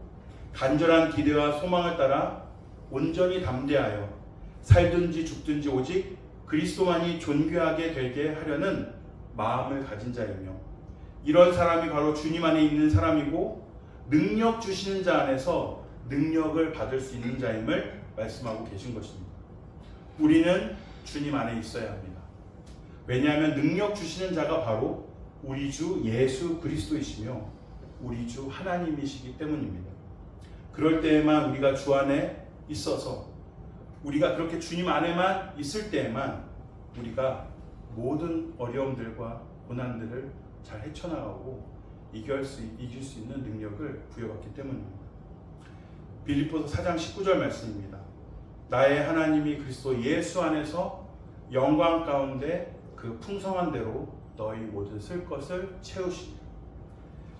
간절한 기대와 소망을 따라 온전히 담대하여 살든지 죽든지 오직 그리스도만이 존귀하게 되게 하려는 마음을 가진 자이며 이런 사람이 바로 주님 안에 있는 사람이고 능력 주시는 자 안에서 능력을 받을 수 있는 자임을 말씀하고 계신 것입니다. 우리는 주님 안에 있어야 합니다. 왜냐하면 능력 주시는 자가 바로 우리 주 예수 그리스도이시며 우리 주 하나님이시기 때문입니다. 그럴 때에만 우리가 주 안에 있어서 우리가 그렇게 주님 안에만 있을 때에만 우리가 모든 어려움들과 고난들을 잘 헤쳐나가고 이길 수 있는 능력을 부여받기 때문입니다. 빌립보서 4장 19절 말씀입니다. 나의 하나님이 그리스도 예수 안에서 영광 가운데 그 풍성한 대로 너희 모든 쓸 것을 채우시리라.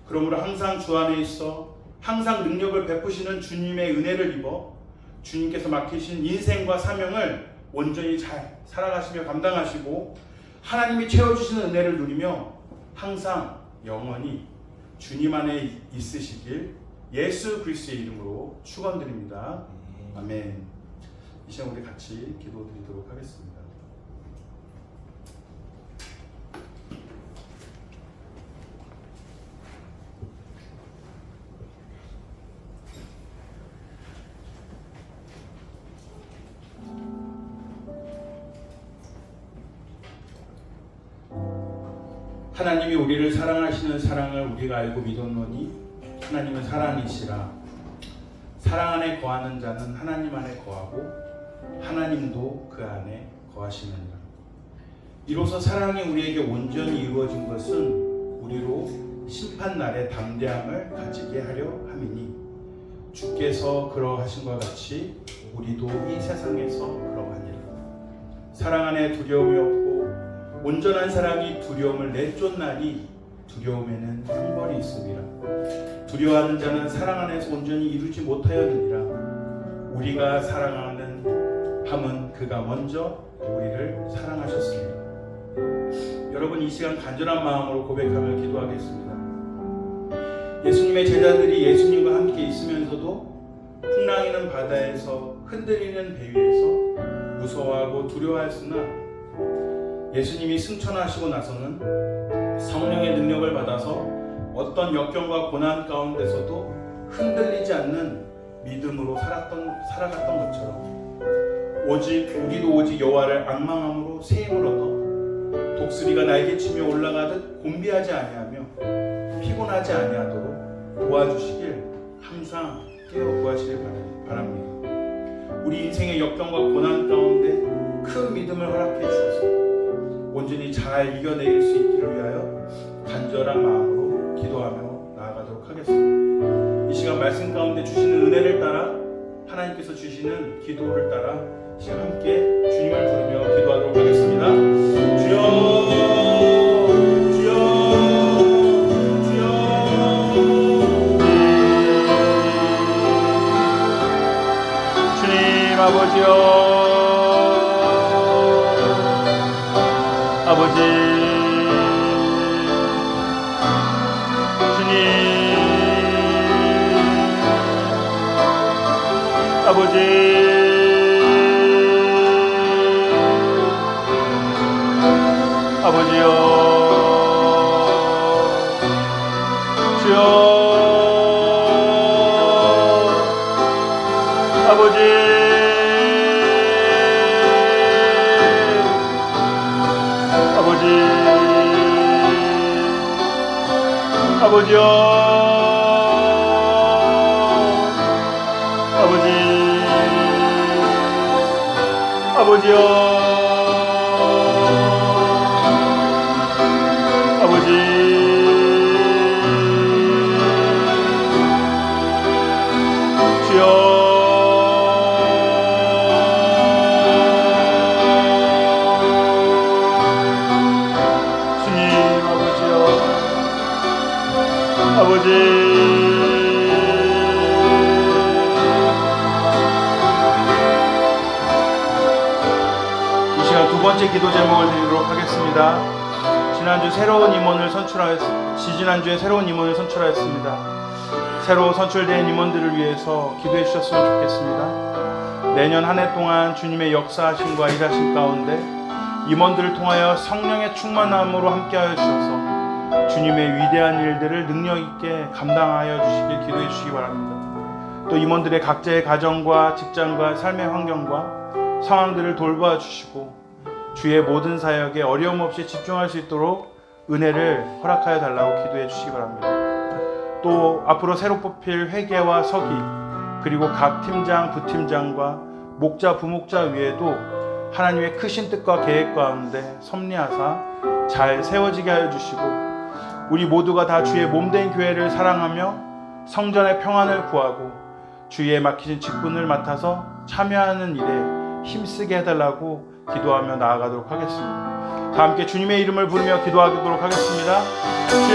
그러므로 항상 주 안에 있어 항상 능력을 베푸시는 주님의 은혜를 입어 주님께서 맡기신 인생과 사명을 온전히 잘 살아가시며 감당하시고 하나님이 채워주시는 은혜를 누리며 항상 영원히 주님 안에 있으시길 예수 그리스도의 이름으로 축원드립니다. 아멘. 이 시간 우리 같이 기도드리도록 하겠습니다. 하나님이 우리를 사랑하시는 사랑을 우리가 알고 믿었노니 하나님은 사랑이시라. 사랑 안에 거하는 자는 하나님 안에 거하고 하나님도 그 안에 거하시느니라. 이로써 사랑이 우리에게 온전히 이루어진 것은 우리로 심판날에 담대함을 가지게 하려 함이니 주께서 그러하신 것 같이 우리도 이 세상에서 그러하니라. 사랑 안에 두려움이 없고 온전한 사랑이 두려움을 내쫓나니 두려움에는 형벌이 있음이라. 두려워하는 자는 사랑 안에서 온전히 이루지 못하였느니라. 우리가 사랑하는 함은 그가 먼저 우리를 사랑하셨습니다. 여러분 이 시간 간절한 마음으로 고백하며 기도하겠습니다. 예수님의 제자들이 예수님과 함께 있으면서도 풍랑이는 바다에서 흔들리는 배 위에서 무서워하고 두려워했으나 예수님이 승천하시고 나서는 성령의 능력을 받아서 어떤 역경과 고난 가운데서도 흔들리지 않는 믿음으로 살아갔던 것처럼 우리도 오직 여호와를 앙망함으로 새 힘을 얻어 독수리가 날개치며 올라가듯 곤비하지 아니하며 피곤하지 아니하도록 도와주시길 항상 깨어 구하시길 바랍니다. 우리 인생의 역경과 고난 가운데 큰 믿음을 허락해 주셔서 온전히 잘 이겨낼 수 있기를 위하여 간절한 마음으로 기도하며 나아가도록 하겠습니다. 이 시간 말씀 가운데 주시는 은혜를 따라 하나님께서 주시는 기도를 따라 시간 함께 주님을 부르며 기도하도록 하겠습니다. 주여 주여 주여 아버지여, 아버지 주님, 아버지 아버지여, 주여, 아버지, 아버지, 아버지여, 아버지, 아버지여, 아버지, 주여, 주님, 아버지여, 아버지, 이 시간 두 번째 기도 제목을 드리도록 하겠습니다. 지지난주에 새로운 임원을 선출하였습니다. 새로 선출된 임원들을 위해서 기도해 주셨으면 좋겠습니다. 내년 한 해 동안 주님의 역사하심과 일하심 가운데 임원들을 통하여 성령의 충만함으로 함께하여 주셔서 주님의 위대한 일들을 능력 있게 감당하여 주시길 기도해 주시기 바랍니다. 또 임원들의 각자의 가정과 직장과 삶의 환경과 상황들을 돌봐 주시고 주의 모든 사역에 어려움 없이 집중할 수 있도록 은혜를 허락하여 달라고 기도해 주시기 바랍니다. 또 앞으로 새로 뽑힐 회계와 서기, 그리고 각 팀장, 부팀장과 목자, 부목자 외에도 하나님의 크신 뜻과 계획 가운데 섭리하사 잘 세워지게 하여 주시고 우리 모두가 다 주의 몸된 교회를 사랑하며 성전의 평안을 구하고 주위에 맡기신 직분을 맡아서 참여하는 일에 힘쓰게 해달라고 기도하며 나아가도록 하겠습니다. 다 함께 주님의 이름을 부르며 기도하도록 하겠습니다. 주여,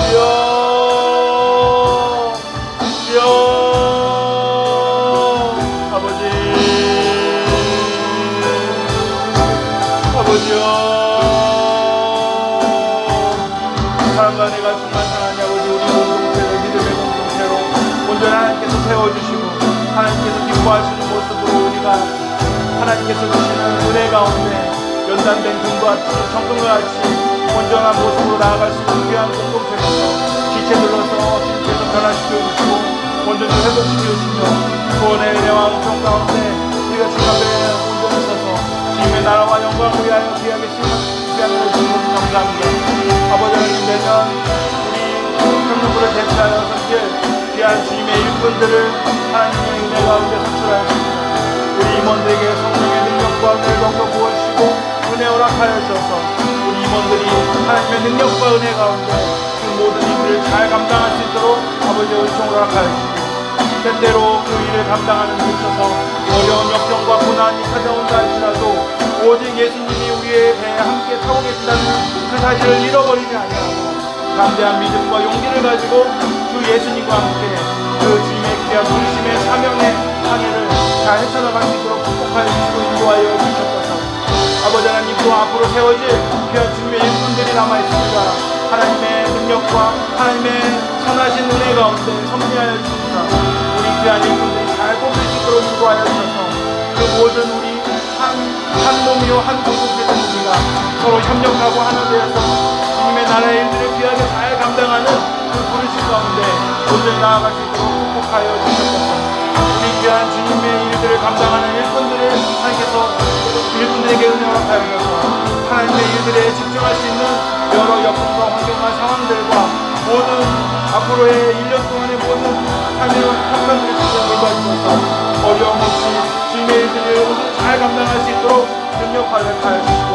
주여, 주여, 아버지, 아버지여, 사랑과 은혜가 충만하니 아버지, 우리 공동체를 믿음의 공동체로 온전히 하나님께서 세워주시고 하나님께서 기뻐하시는 모습으로 우리가 하나님께서 주시는 은혜 가운데 연단된 금과 같이 정금과 같이 온전한 모습으로 나아갈 수 있는 귀한 공동체로서 지체 눌러서 주님께서 변화시켜 주시고 온전히 회복시켜 주시며 구원의 은혜와 은총 가운데 우리가 주님 앞에 온전히 서서 주님의 나라와 영광을 위하여 귀하게 쓰임을 주시는 것을 감사합니다. 아버지 하나님, 내년 우리 청년부를 대표하여 섬길 귀한 주님의 일꾼들을 하나님의 은혜 가운데 선출하였습니다. 우리 임원들에게 성령의 능력과 은혜를 넘겨 부어주시고 은혜 허락하여 주셔서 우리 임원들이 하나님의 능력과 은혜 가운데 그 모든 일을 잘 감당할 수 있도록 아버지의 은총을 허락하여 주시고 때때로 그 일을 감당하는 데 있어서 어려운 역경과 고난이 찾아온다 할지라도 오직 예수님이 우리의 배에 함께 타고 계신다는 그 사실을 잃어버리지 아니하고 담대한 믿음과 용기를 가지고 주 예수님과 함께 그 주님의 귀한 부르심의 사명의 항해를 잘 헤쳐나갈 수 있도록 축복하여 주시고 인도하여 주셨소서. 아버지 하나님, 또 앞으로 세워질 귀한 주님의 일꾼들이 남아있습니다. 하나님의 능력과 하나님의 선하신 은혜 가운데 섭리하여 주시사 우리 귀한 일꾼들이 잘 뽑힐 수 있도록 인도하여 주셔서 그 모든 우리 한 몸이요 한 공동체된 우리가 서로 협력하고 하나 되어서 주님의 나라의 일들을 귀하게 잘 감당하는 그 부르심 가운데 온전히 나아갈 수 있도록 축복하여 주셨소서. 우리 귀한 주님의 일들을 감당하는 일꾼들을 하나님께서 일꾼들에게 은혜 허락하여 주셔서 하나님의 일들에 집중할 수 있는 여러 역경과 환경과 상황들과 모든 앞으로의 1년 동안의 모든 삶의 현상들을 돌봐주셔서 어려움 없이 주님의 일들을 잘 감당할 수 있도록 능력하여 주시고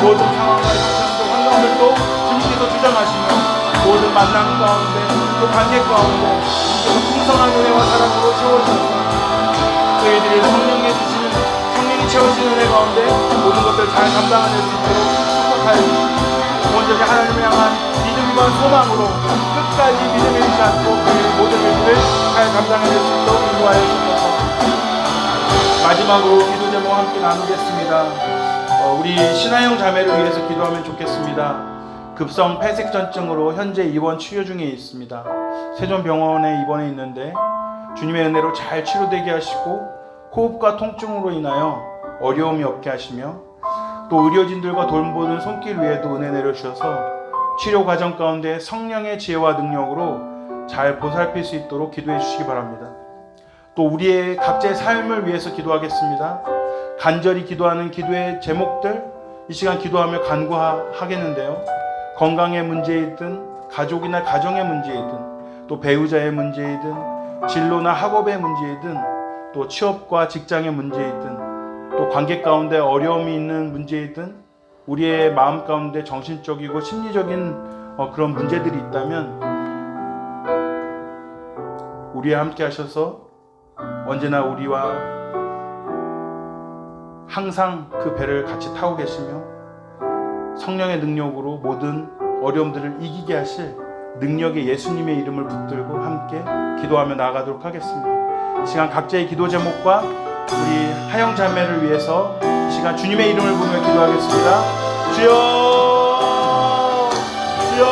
모든 상황과 형편도 환경들도 주님께서 주장하시며 모든 만남 가운데 또 관계 가운데 풍성한 은혜와 사랑으로 채워주셔서 그들이 성령에 주시는 성령이 채워주시는 은혜 가운데 모든 것들을 잘 감당해낼 수 있도록 축복하여 주시고 온전히 하나님을 향한 믿음과 소망으로 끝까지 믿음에 있지 않고 그 모든 일들을 잘 감당해낼 수 있도록 인도하여 주시옵소서. 마지막으로 기도 제목 함께 나누겠습니다. 우리 신하영 자매를 위해서 기도하면 좋겠습니다. 급성 폐색전증으로 현재 입원 치료 중에 있습니다. 세종병원에 입원해 있는데 주님의 은혜로 잘 치료되게 하시고 호흡과 통증으로 인하여 어려움이 없게 하시며 또 의료진들과 돌보는 손길 위에도 은혜 내려주셔서 치료 과정 가운데 성령의 지혜와 능력으로 잘 보살필 수 있도록 기도해 주시기 바랍니다. 또 우리의 각자의 삶을 위해서 기도하겠습니다. 간절히 기도하는 기도의 제목들 이 시간 기도하며 간구하겠는데요. 건강의 문제이든 가족이나 가정의 문제이든 또 배우자의 문제이든 진로나 학업의 문제이든 또 취업과 직장의 문제이든 또 관계 가운데 어려움이 있는 문제이든 우리의 마음 가운데 정신적이고 심리적인 그런 문제들이 있다면 우리와 함께 하셔서 언제나 우리와 항상 그 배를 같이 타고 계시며 성령의 능력으로 모든 어려움들을 이기게 하실 능력의 예수님의 이름을 붙들고 함께 기도하며 나아가도록 하겠습니다. 이 시간 각자의 기도 제목과 우리 하영 자매를 위해서 이 시간 주님의 이름을 부르며 기도하겠습니다. 주여, 주여,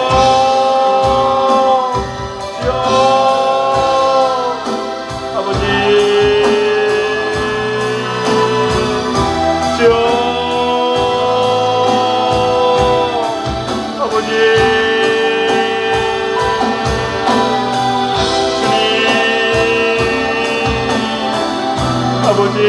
주여, 아버지, 주여, 아버지, 주님, 아버지.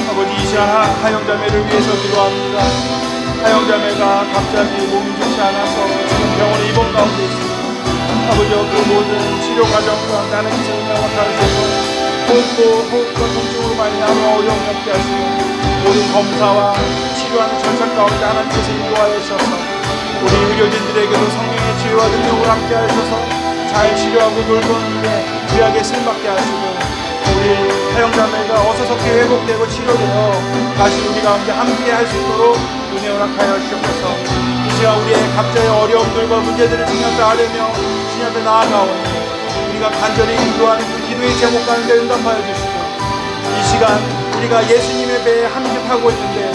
아버지 이 시간 하영자매를 위해서 기도합니다. 하영자매가 갑자기 몸이 좋지 않아서 지금 병원에 입원 가운데 있습니다. 아버지여 그 모든 치료 과정 가운데 하나님 성령과 가르쳐서 호흡과 통증으로 말미암아 어려움이 없게 하시고 모든 검사와 치료하는 절차 가운데 하나님께서 인도하여 주셔서 우리 의료진들에게도 성령의 치료와 능력을 함께 하셔서 잘 치료하고 돌보는 일에 귀하게 쓰임받게 하시고 우리 하영자매가 어서속히 회복되고 치료되어 다시 우리 가운데 함께 할 수 있도록 은혜 허락하여 주옵소서. 이 시간 우리의 각자의 어려움들과 문제들을 주님 앞에 아뢰며 주님 앞에 나아가오니 우리가 간절히 기도하는 그 기도의 제목 가운데 응답하여 주시고 이 시간 우리가 예수님의 배에 함께 타고 있는데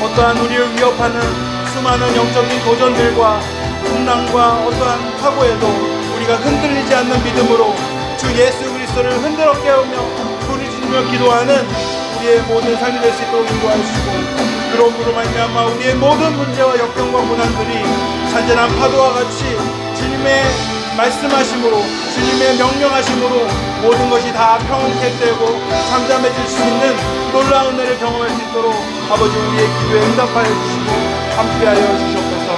어떠한 우리를 위협하는 수많은 영적인 도전들과 풍랑과 어떠한 사고에도 우리가 흔들리지 않는 믿음으로 주 예수 그리스도를 흔들어 깨우며 부르짖으며 기도하는 우리의 모든 삶이 될 수 있도록 인도하여 주시고 그러므로 말미암아 우리의 모든 문제와 역경과 고난들이 잔잔한 파도와 같이 주님의 말씀하심으로 주님의 명령하심으로 모든 것이 다 평온케 되고 잠잠해질 수 있는 놀라운 은혜를 경험할 수 있도록 아버지 우리의 기도에 응답하여 주시고 함께하여 주시옵소서.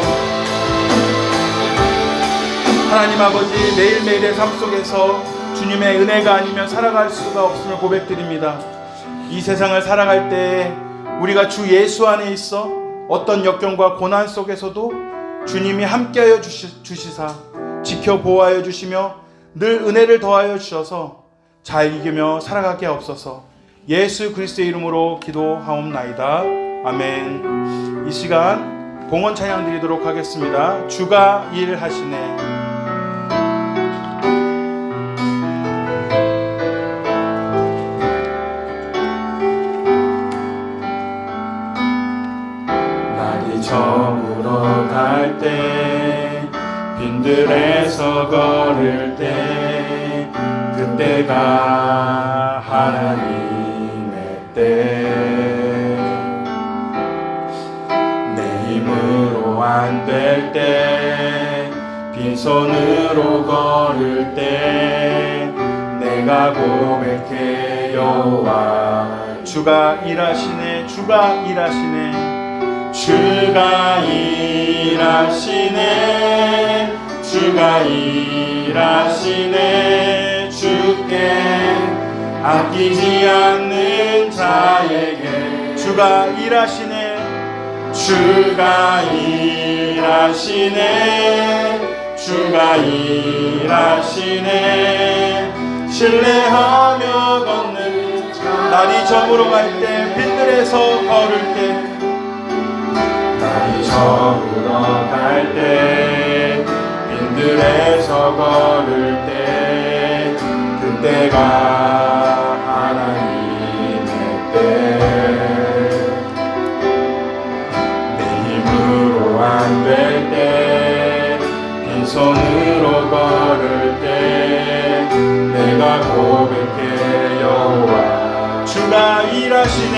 하나님 아버지 매일매일의 삶 속에서 주님의 은혜가 아니면 살아갈 수가 없음을 고백드립니다. 이 세상을 살아갈 때 우리가 주 예수 안에 있어 어떤 역경과 고난 속에서도 주님이 함께하여 주시사 지켜 보호하여 주시며 늘 은혜를 더하여 주셔서 잘 이기며 살아가게 하옵소서. 예수 그리스도의 이름으로 기도하옵나이다. 아멘. 이 시간 봉헌 찬양 드리도록 하겠습니다. 주가 일하시네. 저물어 갈 때 빈들에서 걸을 때 그때가 하나님의 때 내 힘으로 안 될 때 빈손으로 걸을 때 내가 고백해 여호와 주가 일하시네. 주가 일하시네. 주가 일하시네. 주가 일하시네. 일하시네 주께 아끼지 않는 자에게 주가 일하시네 주가 일하시네 주가 일하시네 신뢰하며 걷는 날이 저물어 갈 때 빈들에서 걸을 때 날이 저물어 갈 때 빈들에서 걸을 때 그때가 하나님의 때 내 힘으로 안 될 때 빈손으로 걸을 때 내가 고백해 여호와 주가 일하시네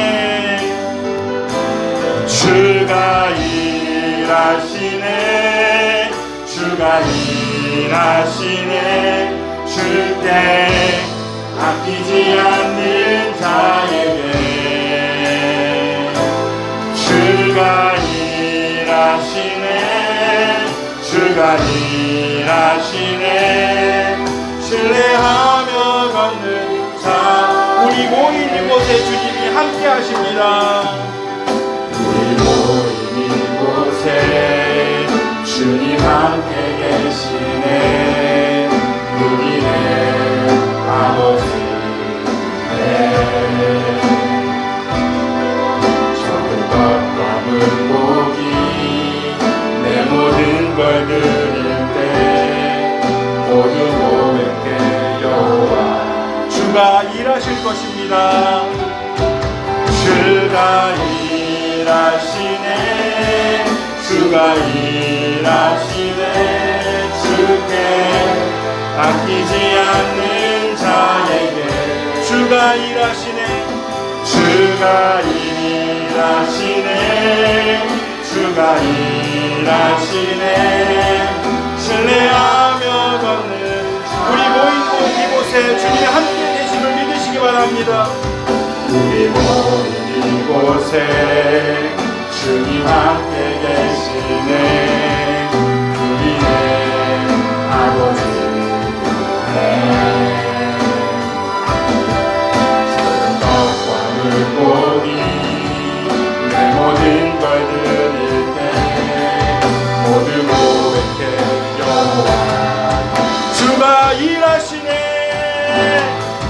주가 일하시네 주가 일하시네 주께 아끼지 않는 자에게 주가 일하시네 주가 일하시네 신뢰하며 걷는 자 우리 모인 이곳에 주님이 함께 하십니다 우리 모인 이곳에 주님 함께 계시네 우리네 아버지네 적은 떡과 물고기 내 모든 걸 드릴 때 모두 고백해 여호와 주가 일하실 것입니다 주가 일하시네 주가 일하시네 주께 아끼지 않는 자에게 주가 일하시네 주가 일하시네 주가 일하시네 신뢰하며 걷는 우리 모인 곳 이곳에 주님이 함께 계심을 믿으시기 바랍니다 우리 모인 이곳에 주님 함께 계시네 우리네 아버지네 작은 떡과 물고기 내 모든 걸 드릴 때 모두 고백해 여호와 주가 일하시네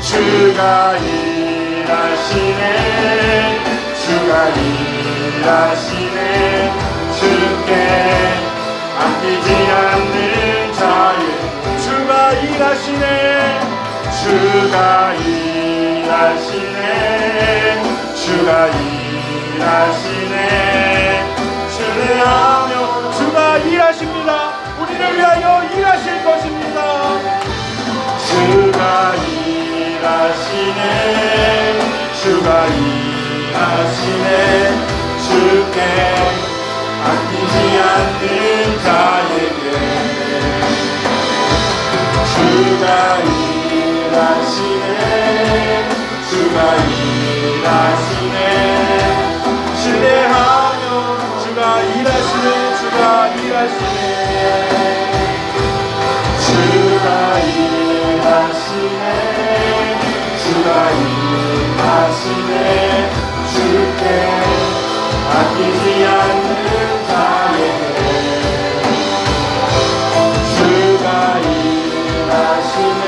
주가 일하시네 주가 일하시네 주께 아끼지 않는 자의 주가 일하시네 주가 일하시네 주가 일하시네 신뢰하며 주가 일하십니다 우리를 위하여 일하실 것입니다 주가 일하시네 주가 일하시네 주께 아끼지 않는 자에게 주가 일하시네 주가 일하시네 신뢰하며 주가 일하시네 주가 일하시네 주가 일하시네 주가 일하시네 주께 아끼지 않는 자에게 주가 일하시네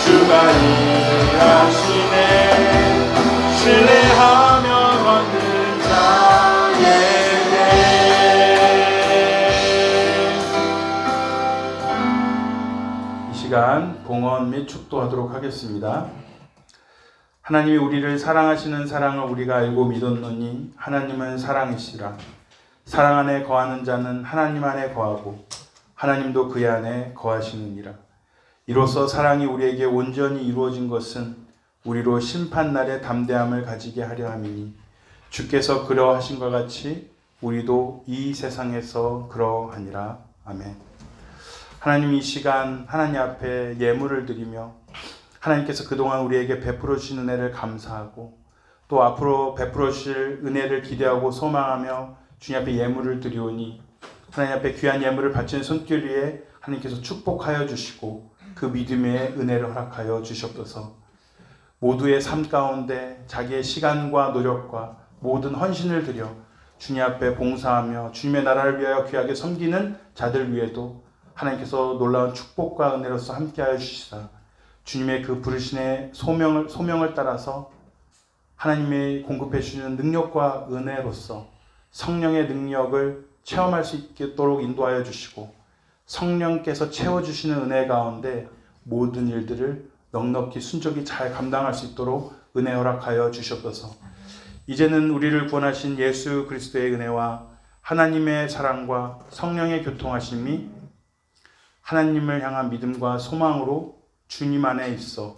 주가 일하시네 신뢰하며 걷는 자에게 이 시간 봉헌 및 축도하도록 하겠습니다 하나님이 우리를 사랑하시는 사랑을 우리가 알고 믿었노니 하나님은 사랑이시라 사랑 안에 거하는 자는 하나님 안에 거하고 하나님도 그의 안에 거하시느니라 이로써 사랑이 우리에게 온전히 이루어진 것은 우리로 심판날의 담대함을 가지게 하려 함이니 주께서 그러하신 것 같이 우리도 이 세상에서 그러하니라 아멘 하나님 이 시간 하나님 앞에 예물을 드리며 하나님께서 그동안 우리에게 베풀어 주신 은혜를 감사하고 또 앞으로 베풀어 주실 은혜를 기대하고 소망하며 주님 앞에 예물을 드리오니 하나님 앞에 귀한 예물을 바치는 손길 위에 하나님께서 축복하여 주시고 그 믿음의 은혜를 허락하여 주시옵소서. 모두의 삶 가운데 자기의 시간과 노력과 모든 헌신을 들여 주님 앞에 봉사하며 주님의 나라를 위하여 귀하게 섬기는 자들 위에도 하나님께서 놀라운 축복과 은혜로서 함께하여 주시사 주님의 그 부르심의 소명을 따라서 하나님이 공급해 주시는 능력과 은혜로서 성령의 능력을 체험할 수 있도록 인도하여 주시고 성령께서 채워주시는 은혜 가운데 모든 일들을 넉넉히 순적히 잘 감당할 수 있도록 은혜 허락하여 주시옵소서. 이제는 우리를 구원하신 예수 그리스도의 은혜와 하나님의 사랑과 성령의 교통하심이 하나님을 향한 믿음과 소망으로 주님 안에 있어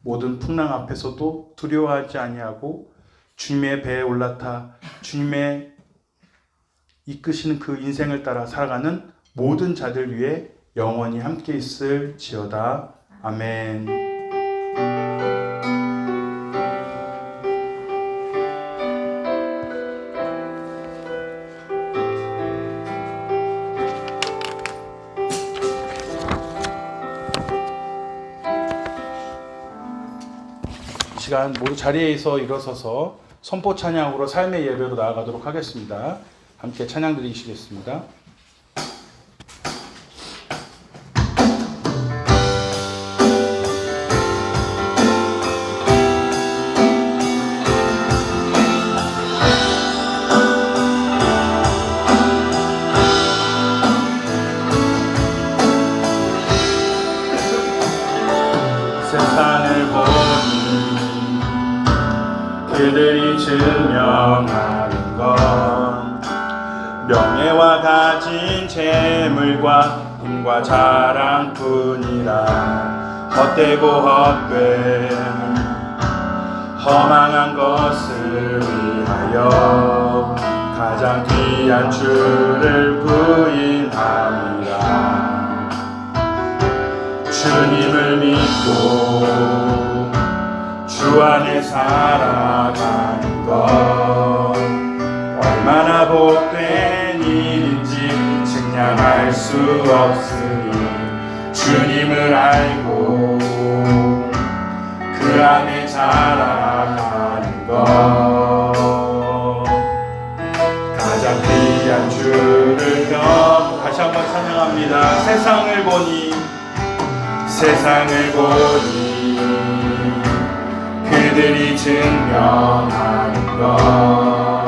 모든 풍랑 앞에서도 두려워하지 아니하고 주님의 배에 올라타 주님의 이끄시는 그 인생을 따라 살아가는 모든 자들 위해 영원히 함께 있을지어다. 아멘. 이 시간 모두 자리에서 일어서서 선포 찬양으로 삶의 예배로 나아가도록 하겠습니다. 함께 찬양 드리시겠습니다. 세상을 보니 그들이 증명하는 건 명예와 가진 재물과 힘과 자랑뿐이라 헛되고 헛된 허망한 것을 위하여 가장 귀한 주를 부인함이라. 주님을 믿고 주 안에 살아가는 건 얼마나 복된 일인지 측량할 수 없으니 주님을 알고 그 안에 살아가는 건 가장 귀한 주를 다시 한번 찬양합니다. 세상을 보니 그들이 증명하는 건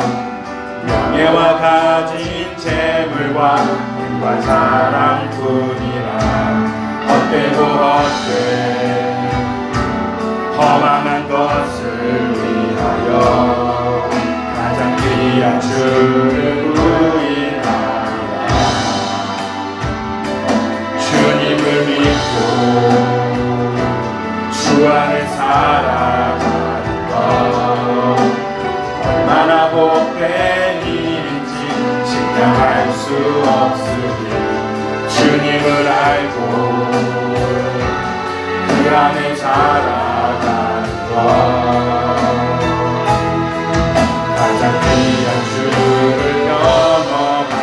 명예와 가진 재물과 힘과 자랑뿐이라 헛되고 헛된 허망한 것을 위하여 가장 귀한 주를 부인하리라. 주님을 믿고 주 안에 살아가는 것 얼마나 복된 일인지 측량할 수 없으니 주님을 알고 그 안에 살아가는 것 가장 귀한 주를 경험하라.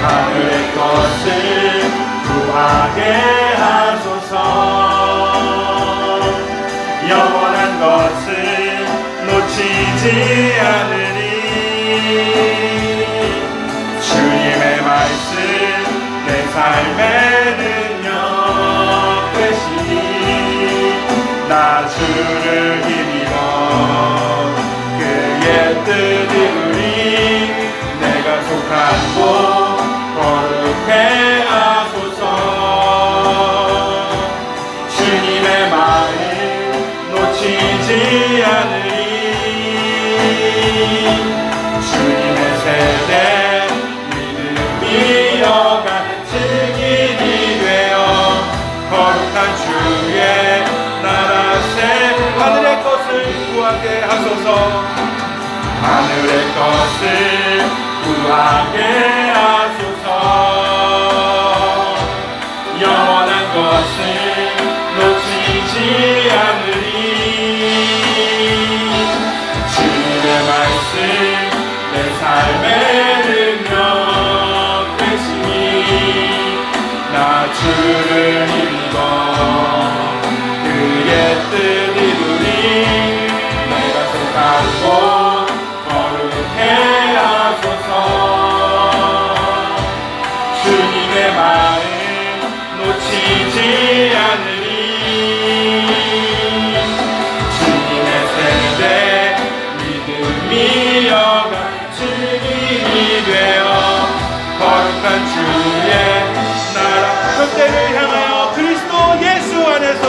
하늘의 것을 구하게 하소서. 영원한 것을 놓치지 않으리. 주님의 말씀 내 삶의 능력 되시니 나 주를 힘입어 그의 뜻 이루리. 내가 속한 곳 거룩해 하소서. 주님의 마음 놓치지 않으리. 주님의 세대 믿음이 여간 증인이 되어 거룩한 주의 나라 새 하늘의 것을 구하게 하소서. 하늘의 것을 구하게 하소서. 영원한 것을 놓치지 않으리. 주님의 말씀 내 삶의 주님이고 그의 뜻 이루리 내가 속한 곳 거룩해 하소서 주님의 마음 놓치지 않으리 주님의 세대 믿음이 여가 증인이 되어 거룩한 주의 나라 표대를 향하여 그리스도 예수 안에서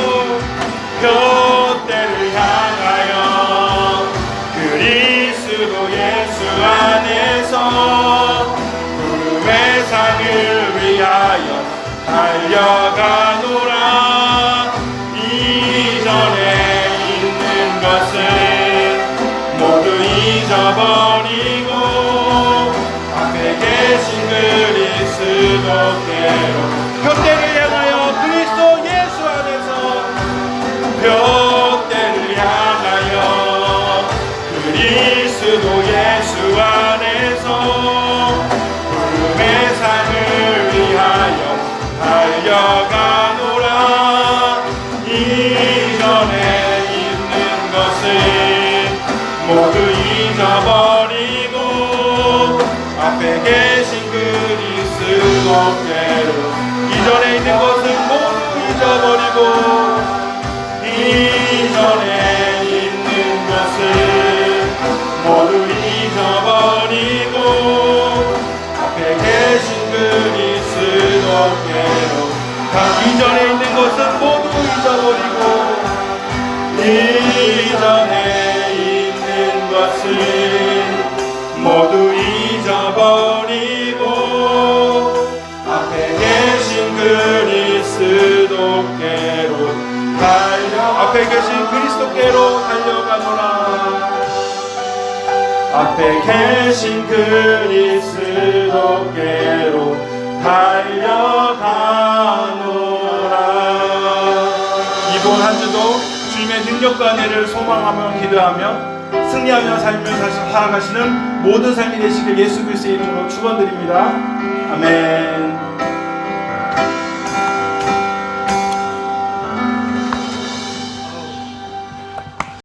표대를 향하여 그리스도 예수 안에서 구름의 상을 위하여 달려가노라 이전에 있는 것은 모두 잊어버리고 앞에 계신 그리스도께로 표대를 향하여 그리스도 예수 안에서 표대를 향하여 그리스도 예수 안에서 구름의 상을 위하여 달려가노라 이전에 있는 것은 모두 잊어버리고 앞에 계신 그리스도께로 이전에 있는 것은 모두 잊어버리고 이전에 있는 것은 모두 잊어버리고 앞에 계신 그리스도께로 이전에 있는 것은 모두 잊어버리고 이전에 있는 것은 모두 잊어버리고 앞에 계신 그리스도께로 앞에 계신 그리스도께로 달려가노라 앞에 계신 그리스도께로 달려가노라 이번 한 주도 주님의 능력과 은혜를 소망하며 기도하며 승리하며 살며 살아가시는 모든 삶이 되시길 예수 그리스도의 이름으로 축원드립니다. 아멘.